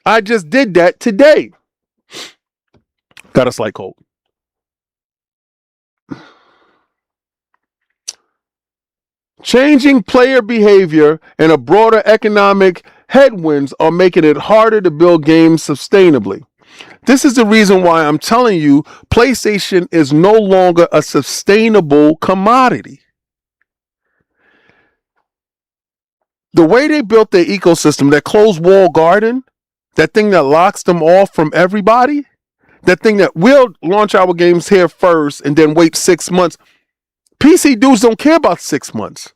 Speaker 3: I just did that today. Got a slight cold. Changing player behavior and a broader economic headwinds are making it harder to build games sustainably. This is the reason why I'm telling you PlayStation is no longer a sustainable commodity. The way they built their ecosystem, that closed wall garden, that thing that locks them off from everybody, that thing that we'll launch our games here first and then wait 6 months. PC dudes don't care about 6 months.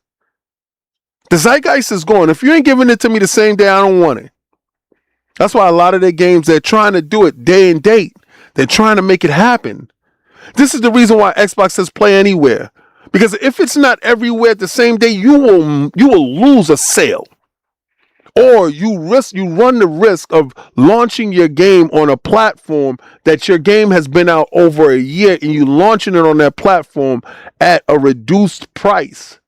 Speaker 3: The zeitgeist is gone. If you ain't giving it to me the same day, I don't want it. That's why a lot of their games, they're trying to do it day and date. They're trying to make it happen. This is the reason why Xbox says play anywhere. Because if it's not everywhere at the same day, you will lose a sale. Or you run the risk of launching your game on a platform that your game has been out over a year and you launching it on that platform at a reduced price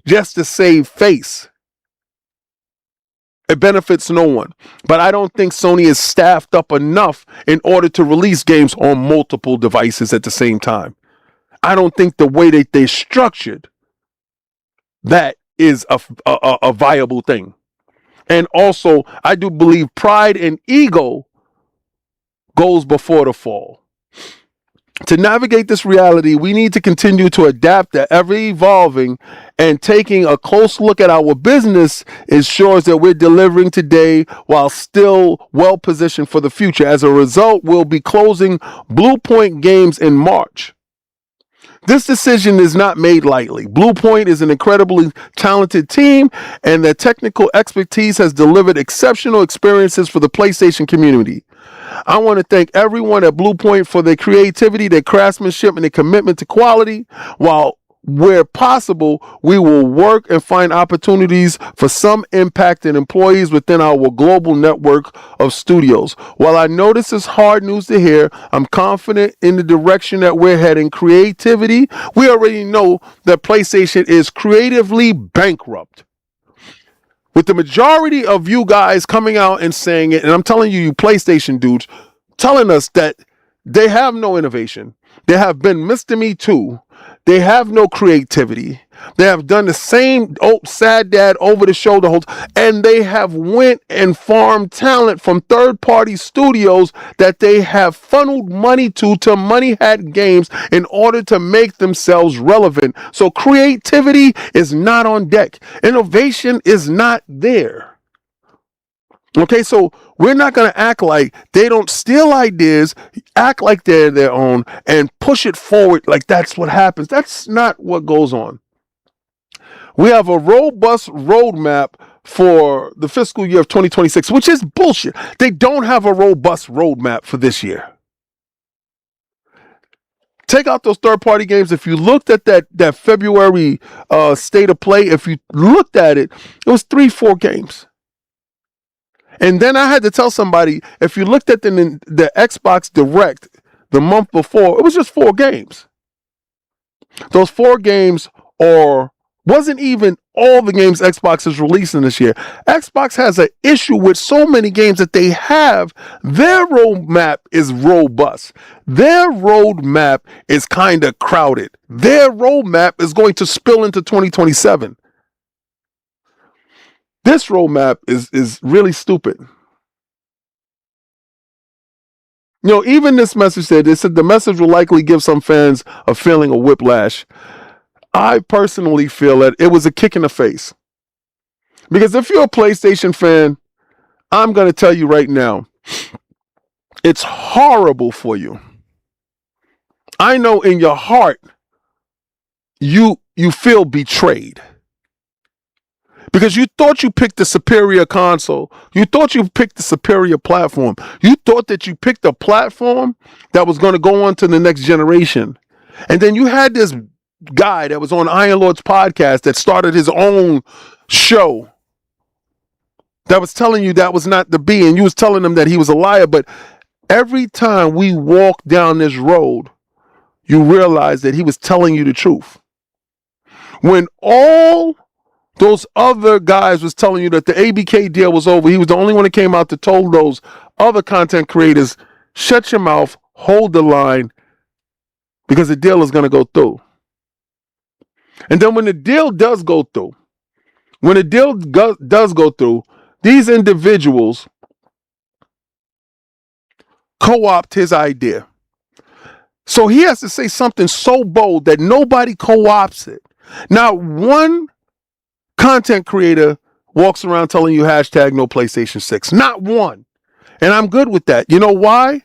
Speaker 3: just to save face. It benefits no one. But I don't think Sony is staffed up enough in order to release games on multiple devices at the same time. I don't think the way that they're structured, that is a viable thing. And also, I do believe pride and ego goes before the fall. To navigate this reality, we need to continue to adapt to ever evolving, and taking a close look at our business ensures that we're delivering today while still well positioned for the future. As a result, we'll be closing Bluepoint Games in March. This decision is not made lightly. Bluepoint is an incredibly talented team, and their technical expertise has delivered exceptional experiences for the PlayStation community. I want to thank everyone at Bluepoint for their creativity, their craftsmanship, and their commitment to quality. While where possible, we will work and find opportunities for some impacted employees within our global network of studios. While I know this is hard news to hear, I'm confident in the direction that we're heading. Creativity, we already know that PlayStation is creatively bankrupt. With the majority of you guys coming out and saying it, and I'm telling you, you PlayStation dudes, telling us that they have no innovation. They have been Mr. Me Too. They have no creativity. They have done the same sad dad over the shoulder holds, and they have went and farmed talent from third-party studios that they have funneled money to Money Hat Games in order to make themselves relevant. So creativity is not on deck. Innovation is not there. Okay, so we're not going to act like they don't steal ideas, act like they're their own, and push it forward like that's what happens. That's not what goes on. We have a robust roadmap for the fiscal year of 2026, which is bullshit. They don't have a robust roadmap for this year. Take out those third-party games. If you looked at that February state of play, if you looked at it, it was 3-4 games. And then I had to tell somebody, if you looked at the Xbox Direct the month before, it was just 4 games. Those 4 games wasn't even all the games Xbox is releasing this year. Xbox has an issue with so many games that they have. Their roadmap is robust. Their roadmap is kind of crowded. Their roadmap is going to spill into 2027. This roadmap is really stupid. You know, even this message said, the message will likely give some fans a feeling of whiplash. I personally feel that it was a kick in the face. Because if you're a PlayStation fan, I'm going to tell you right now, it's horrible for you. I know in your heart, you feel betrayed. Because you thought you picked the superior console. You thought you picked the superior platform. You thought that you picked a platform that was going to go on to the next generation. And then you had this guy that was on Iron Lord's podcast that started his own show that was telling you that was not the be, and you was telling him that he was a liar. But every time we walk down this road, you realize that he was telling you the truth. When all those other guys was telling you that the ABK deal was over, he was the only one that came out that told those other content creators, shut your mouth, hold the line, because the deal is going to go through. And then when the deal does go through, these individuals co-opt his idea. So he has to say something so bold that nobody co-opts it. Not one content creator walks around telling you hashtag no PlayStation 6. Not one. And I'm good with that. You know why?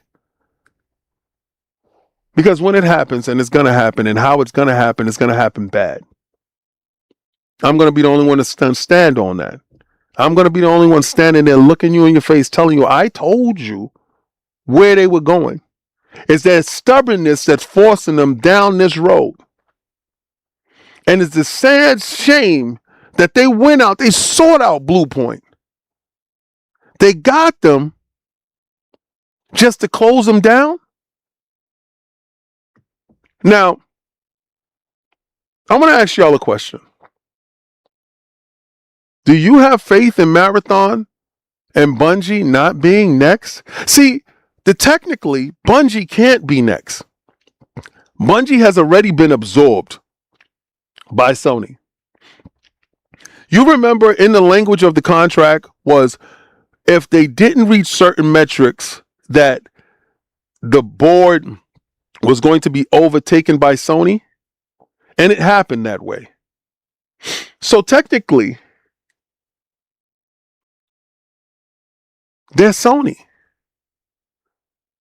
Speaker 3: Because when it happens, and it's going to happen, and how it's going to happen bad. I'm going to be the only one to stand on that. I'm going to be the only one standing there looking you in your face, telling you, I told you where they were going. It's that stubbornness that's forcing them down this road. And it's the sad shame that they went out, they sought out Bluepoint. They got them just to close them down. Now, I'm going to ask y'all a question. Do you have faith in Marathon and Bungie not being next? See, technically, Bungie can't be next. Bungie has already been absorbed by Sony. You remember in the language of the contract was if they didn't reach certain metrics that the board was going to be overtaken by Sony, and it happened that way. So technically, they're Sony.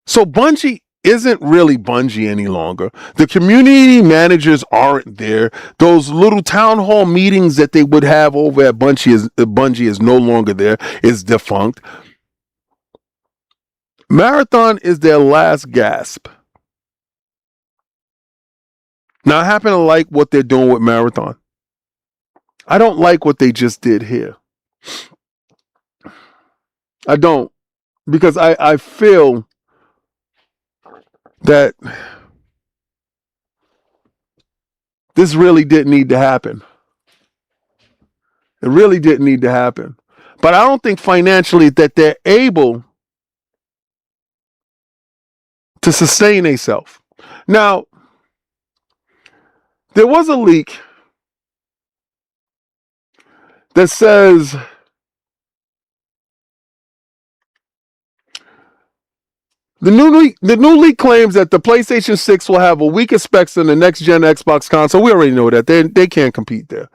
Speaker 3: So Bungie isn't really Bungie any longer. The community managers aren't there. Those little town hall meetings that they would have over at Bungie is no longer there. It's defunct. Marathon is their last gasp. Now, I happen to like what they're doing with Marathon. I don't like what they just did here. I don't. Because I feel that this really didn't need to happen. It really didn't need to happen. But I don't think financially that they're able to sustain themselves. Now, there was a leak that says the new leak claims that the PlayStation 6 will have a weaker specs than the next-gen Xbox console. We already know that. They can't compete there.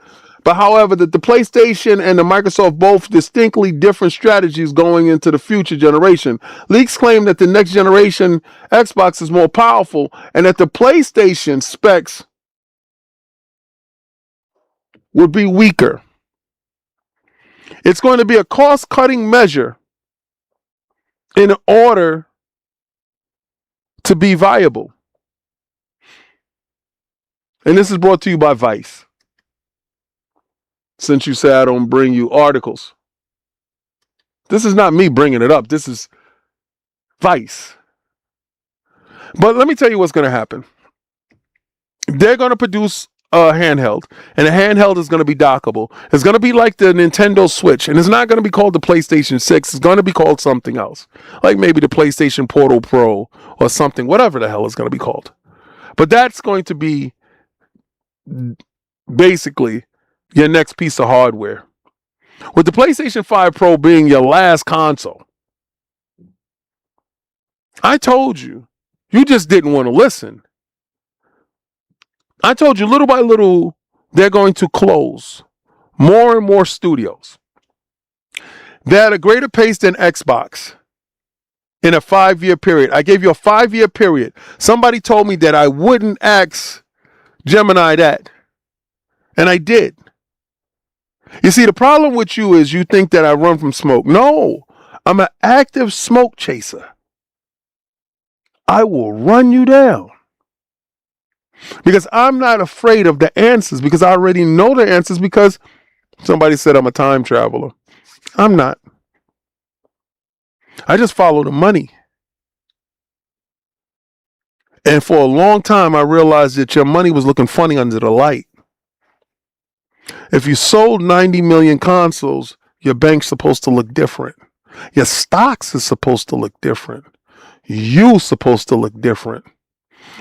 Speaker 3: But however, that the PlayStation and the Microsoft both distinctly different strategies going into the future generation. Leaks claim that the next generation Xbox is more powerful and that the PlayStation specs would be weaker. It's going to be a cost-cutting measure in order to be viable. And this is brought to you by Vice. Since you say I don't bring you articles. This is not me bringing it up. This is Vice. But let me tell you what's going to happen. They're going to produce a handheld, and the handheld is going to be dockable. It's going to be like the Nintendo Switch, and it's not going to be called the PlayStation 6. It's going to be called something else, like maybe the PlayStation Portal Pro or something, whatever the hell it's going to be called. But that's going to be basically your next piece of hardware. With the PlayStation 5 Pro being your last console, I told you, you just didn't want to listen. I told you little by little, they're going to close more and more studios. They're at a greater pace than Xbox in a 5-year period. I gave you a 5-year period. Somebody told me that I wouldn't ask Gemini that. And I did. You see, the problem with you is you think that I run from smoke. No, I'm an active smoke chaser. I will run you down. Because I'm not afraid of the answers, because I already know the answers, because somebody said I'm a time traveler. I'm not. I just follow the money. And for a long time, I realized that your money was looking funny under the light. If you sold 90 million consoles, your bank's supposed to look different. Your stocks is supposed to look different. You're supposed to look different.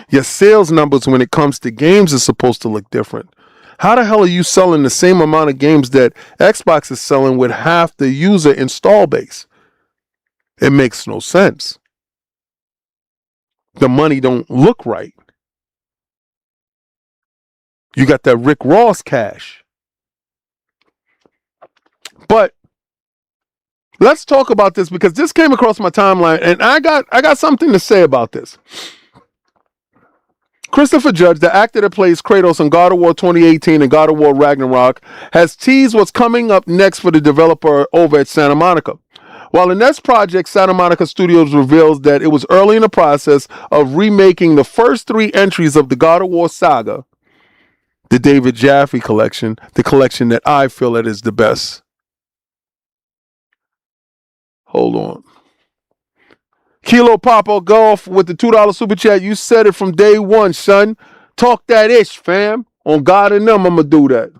Speaker 3: Your sales numbers when it comes to games is supposed to look different. How the hell are you selling the same amount of games that Xbox is selling with half the user install base? It makes no sense. The money don't look right. You got that Rick Ross cash. But let's talk about this because this came across my timeline and I got something to say about this. Christopher Judge, the actor that plays Kratos in God of War 2018 and God of War Ragnarok, has teased what's coming up next for the developer over at Santa Monica. While the next project, Santa Monica Studios reveals that it was early in the process of remaking the first 3 entries of the God of War saga, the David Jaffe collection, the collection that I feel that is the best. Hold on. Kilo Papa Golf with the $2 super chat. You said it from day one, son. Talk that ish, fam. On God and them, I'm going to do that.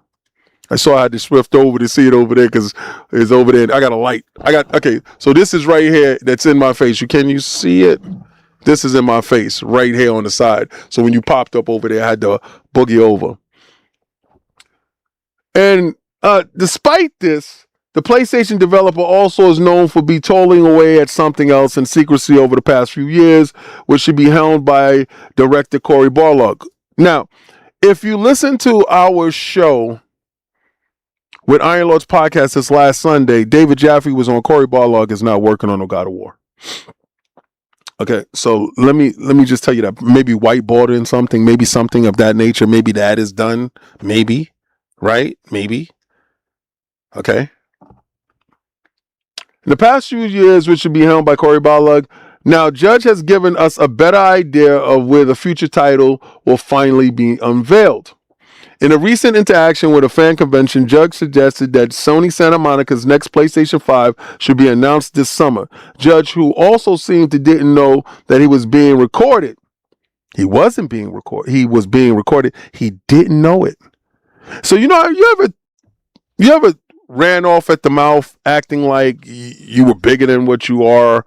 Speaker 3: I saw I had to swift over to see it over there because it's over there. I got a light. Okay, so this is right here that's in my face. Can you see it? This is in my face right here on the side. So when you popped up over there, I had to boogie over. And despite this, the PlayStation developer also is known for toiling away at something else in secrecy over the past few years, which should be helmed by director Cory Barlog. Now, if you listen to our show with Iron Lord's podcast this last Sunday, David Jaffe was on. Cory Barlog is not working on no God of War. Okay, so let me just tell you that maybe whiteboarding something, maybe something of that nature, maybe that is done, maybe, right? Maybe. Okay. In the past few years, which should be helmed by Cory Barlog, now Judge has given us a better idea of where the future title will finally be unveiled. In a recent interaction with a fan convention, Judge suggested that Sony Santa Monica's next PlayStation 5 should be announced this summer. Judge, who also seemed to didn't know that he was being recorded. He wasn't being recorded. He was being recorded. He didn't know it. So, you ever ran off at the mouth acting like you were bigger than what you are,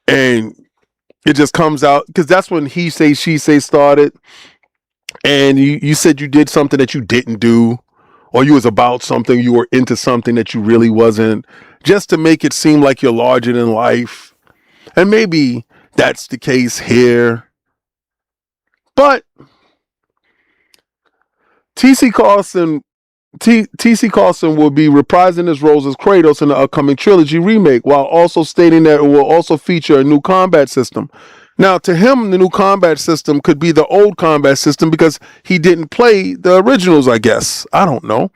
Speaker 3: and it just comes out because that's when he say she say started, and you said you did something that you didn't do, or you was about something, you were into something that you really wasn't, just to make it seem like you're larger than life. And maybe that's the case here, but T.C. Carlson will be reprising his roles as Kratos in the upcoming trilogy remake, while also stating that it will also feature a new combat system. Now, to him, the new combat system could be the old combat system because he didn't play the originals, I guess. I don't know.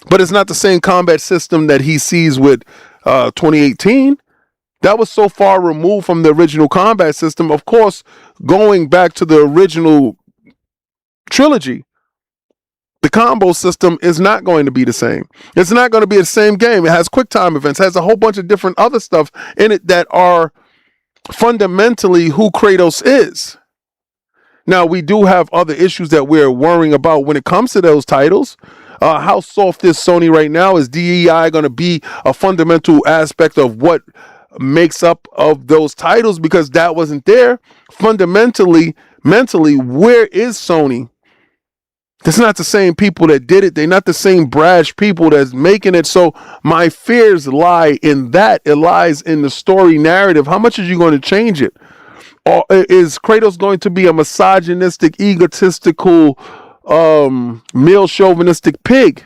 Speaker 3: But it's not the same combat system that he sees with 2018. That was so far removed from the original combat system. Of course, going back to the original trilogy, the combo system is not going to be the same. It's not going to be the same game. It has quick time events, has a whole bunch of different other stuff in it that are fundamentally who Kratos is. Now, we do have other issues that we're worrying about when it comes to those titles. How soft is Sony right now? Is DEI going to be a fundamental aspect of what makes up of those titles? Because that wasn't there. Fundamentally, mentally, where is Sony? It's not the same people that did it. They're not the same brash people that's making it. So my fears lie in that. It lies in the story narrative. How much are you going to change it? Or is Kratos going to be a misogynistic, egotistical, male chauvinistic pig?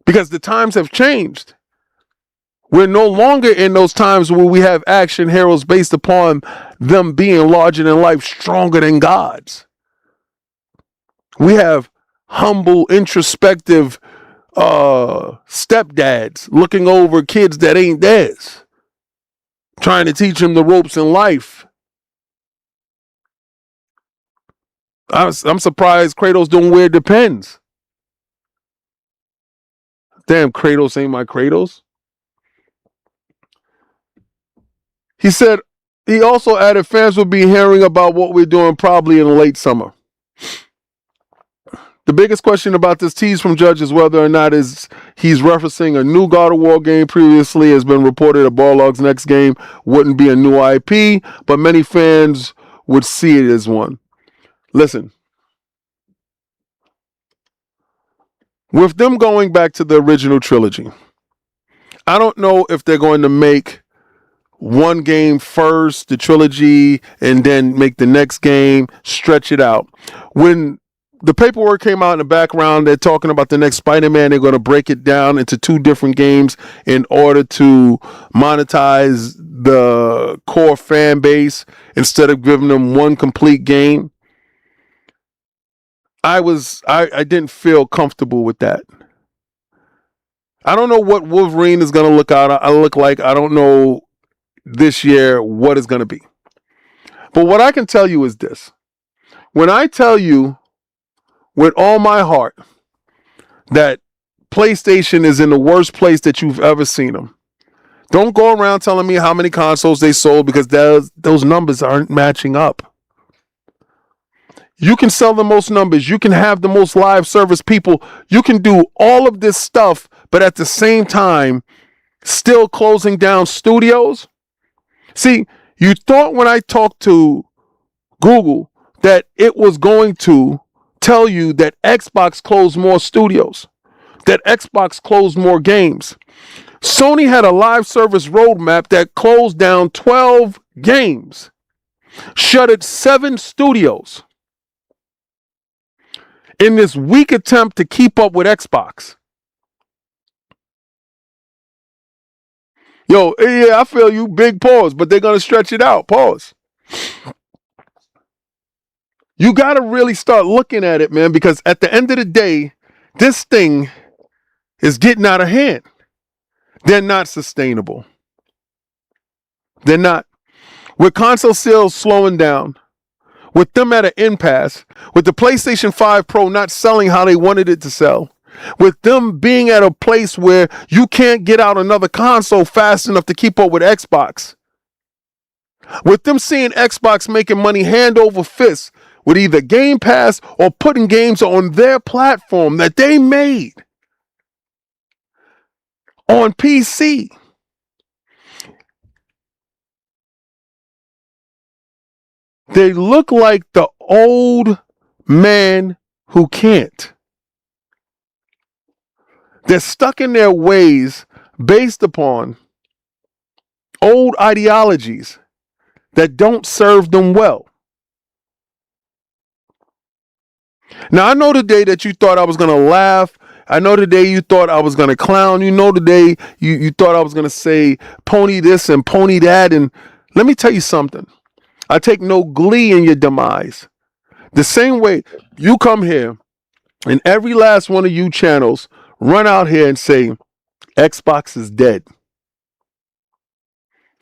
Speaker 3: Because the times have changed. We're no longer in those times where we have action heroes based upon them being larger than life, stronger than gods. We have humble, introspective stepdads looking over kids that ain't theirs, trying to teach them the ropes in life. I'm surprised Kratos don't wear Depends. Damn, Kratos ain't my Kratos. He said, he also added, fans will be hearing about what we're doing probably in late summer. The biggest question about this tease from Judge is whether or not he's referencing a new God of War game. Previously has been reported that Barlog's next game wouldn't be a new IP, but many fans would see it as one. Listen, with them going back to the original trilogy, I don't know if they're going to make one game first, the trilogy, and then make the next game, stretch it out. When the paperwork came out in the background. They're talking about the next Spider-Man. They're going to break it down into 2 different games in order to monetize the core fan base instead of giving them one complete game. I didn't feel comfortable with that. I don't know what Wolverine is going to look like. I don't know this year what it's going to be. But what I can tell you is this. When I tell you with all my heart that PlayStation is in the worst place that you've ever seen them, don't go around telling me how many consoles they sold, because those numbers aren't matching up. You can sell the most numbers. You can have the most live service people. You can do all of this stuff, but at the same time, still closing down studios. See, you thought when I talked to Google that it was going to tell you that Xbox closed more studios, that Xbox closed more games. Sony had a live service roadmap that closed down 12 games, shuttered 7 studios in this weak attempt to keep up with Xbox. Yo, yeah, I feel you, big pause, but they're going to stretch it out. Pause. You got to really start looking at it, man, because at the end of the day, this thing is getting out of hand. They're not sustainable. They're not. With console sales slowing down, with them at an impasse, with the PlayStation 5 Pro not selling how they wanted it to sell, with them being at a place where you can't get out another console fast enough to keep up with Xbox, with them seeing Xbox making money hand over fist with either Game Pass or putting games on their platform that they made on PC. They look like the old man who can't. They're stuck in their ways based upon old ideologies that don't serve them well. Now, I know the day that you thought I was going to laugh. I know the day you thought I was going to clown. You know the day you thought I was going to say pony this and pony that. And let me tell you something. I take no glee in your demise. The same way you come here and every last one of you channels run out here and say, Xbox is dead.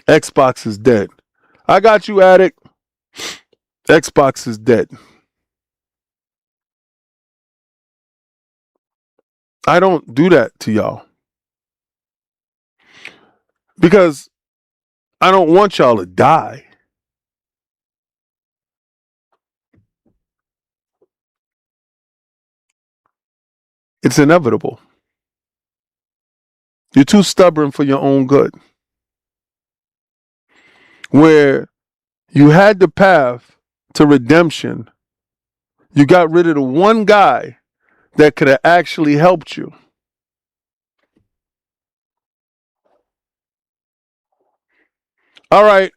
Speaker 3: Xbox is dead. I got you, addict. Xbox is dead. I don't do that to y'all. Because I don't want y'all to die. It's inevitable. You're too stubborn for your own good. Where you had the path to redemption, you got rid of the one guy that could have actually helped you. All right.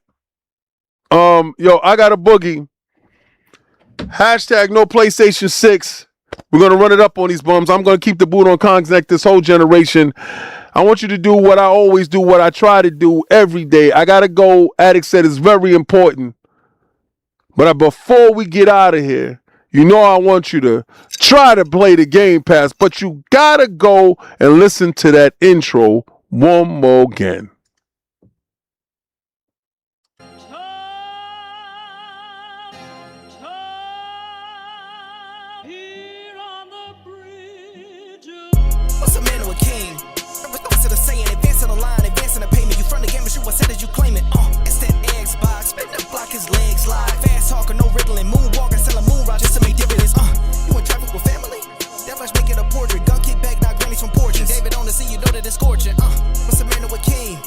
Speaker 3: Yo, I got a boogie. Hashtag no PlayStation 6. We're going to run it up on these bums. I'm going to keep the boot on Connect this whole generation. I want you to do what I always do, what I try to do every day. I got to go. Addict said it's very important. But before we get out of here, you know I want you to try to play the Game Pass, but you got to go and listen to that intro one more again.
Speaker 1: What's a man or a king? Reverse to the saying, advancing the line, advancing the payment. You front the game and shoot what said as you claim it. It's that Xbox, spin the block, his legs slide. Fast talker, no riddling, moonwalking, selling moon rock just to make dividends. You in traffic with family? That flash making a portrait. Gun kick back, knock grannies from porches. David on the scene, you know that it's scorching. What's a man or a king?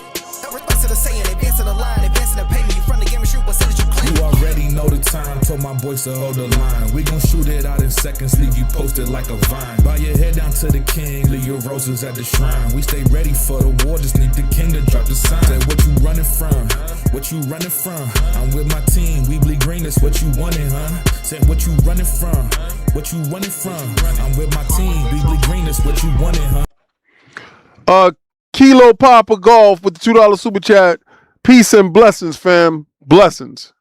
Speaker 1: Reverse to the saying, advancing the line, advancing the payment. You front the game and shoot what said as you claim it.
Speaker 2: You already know the time, told my boys to hold the line. We gon' shoot it out in seconds, leave you posted like a vine. Bow your head down to the king, leave your roses at the shrine. We stay ready for the war, just need the king to drop the sign. Say what you running from, What you running from? I'm with my team, we bleed green, that's what you wanted, huh? Said what you running from? What you running from? I'm with my team, we bleed green, that's what you wanted, huh?
Speaker 3: Kilo Papa Golf with the $2 super chat. Peace and blessings, fam. Blessings.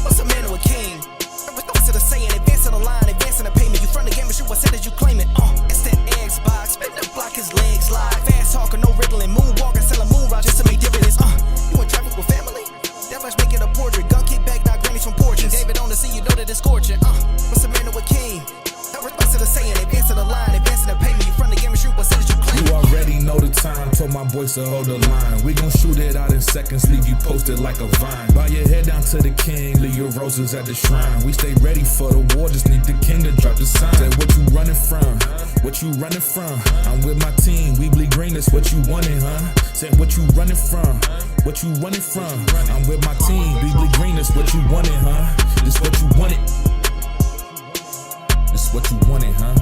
Speaker 1: What's a man to a king? What's it a saying? Advancing the line, advancing the payment. You front the game, but shoot what said as you claim it. It's that Xbox, spin the block, his legs slide. Fast talking, no riddling, moonwalking, selling moon rock just to make dividends. You in traffic with family? That much making a portrait. Gun kick back, now grannies from porches. David on the sea, you know that it's scorching. What's a man to a king? What's it a saying? Advancing the line, advancing the payment. You front the game, but shoot what said as you claim it.
Speaker 2: You already know the time, told my boys to hold the line. We gon' shoot it out in seconds, leave you posted like a vine. Bow your head down to the king, leave your roses at the shrine. We stay ready for the war, just need the king to drop the sign. Say what you running from? What you running from? I'm with my team, we bleed green, that's what you wanted, huh? Said what you running from? What you running from? I'm with my team, we bleed green, that's what you wanted, huh? This what you wanted. This what you wanted, huh?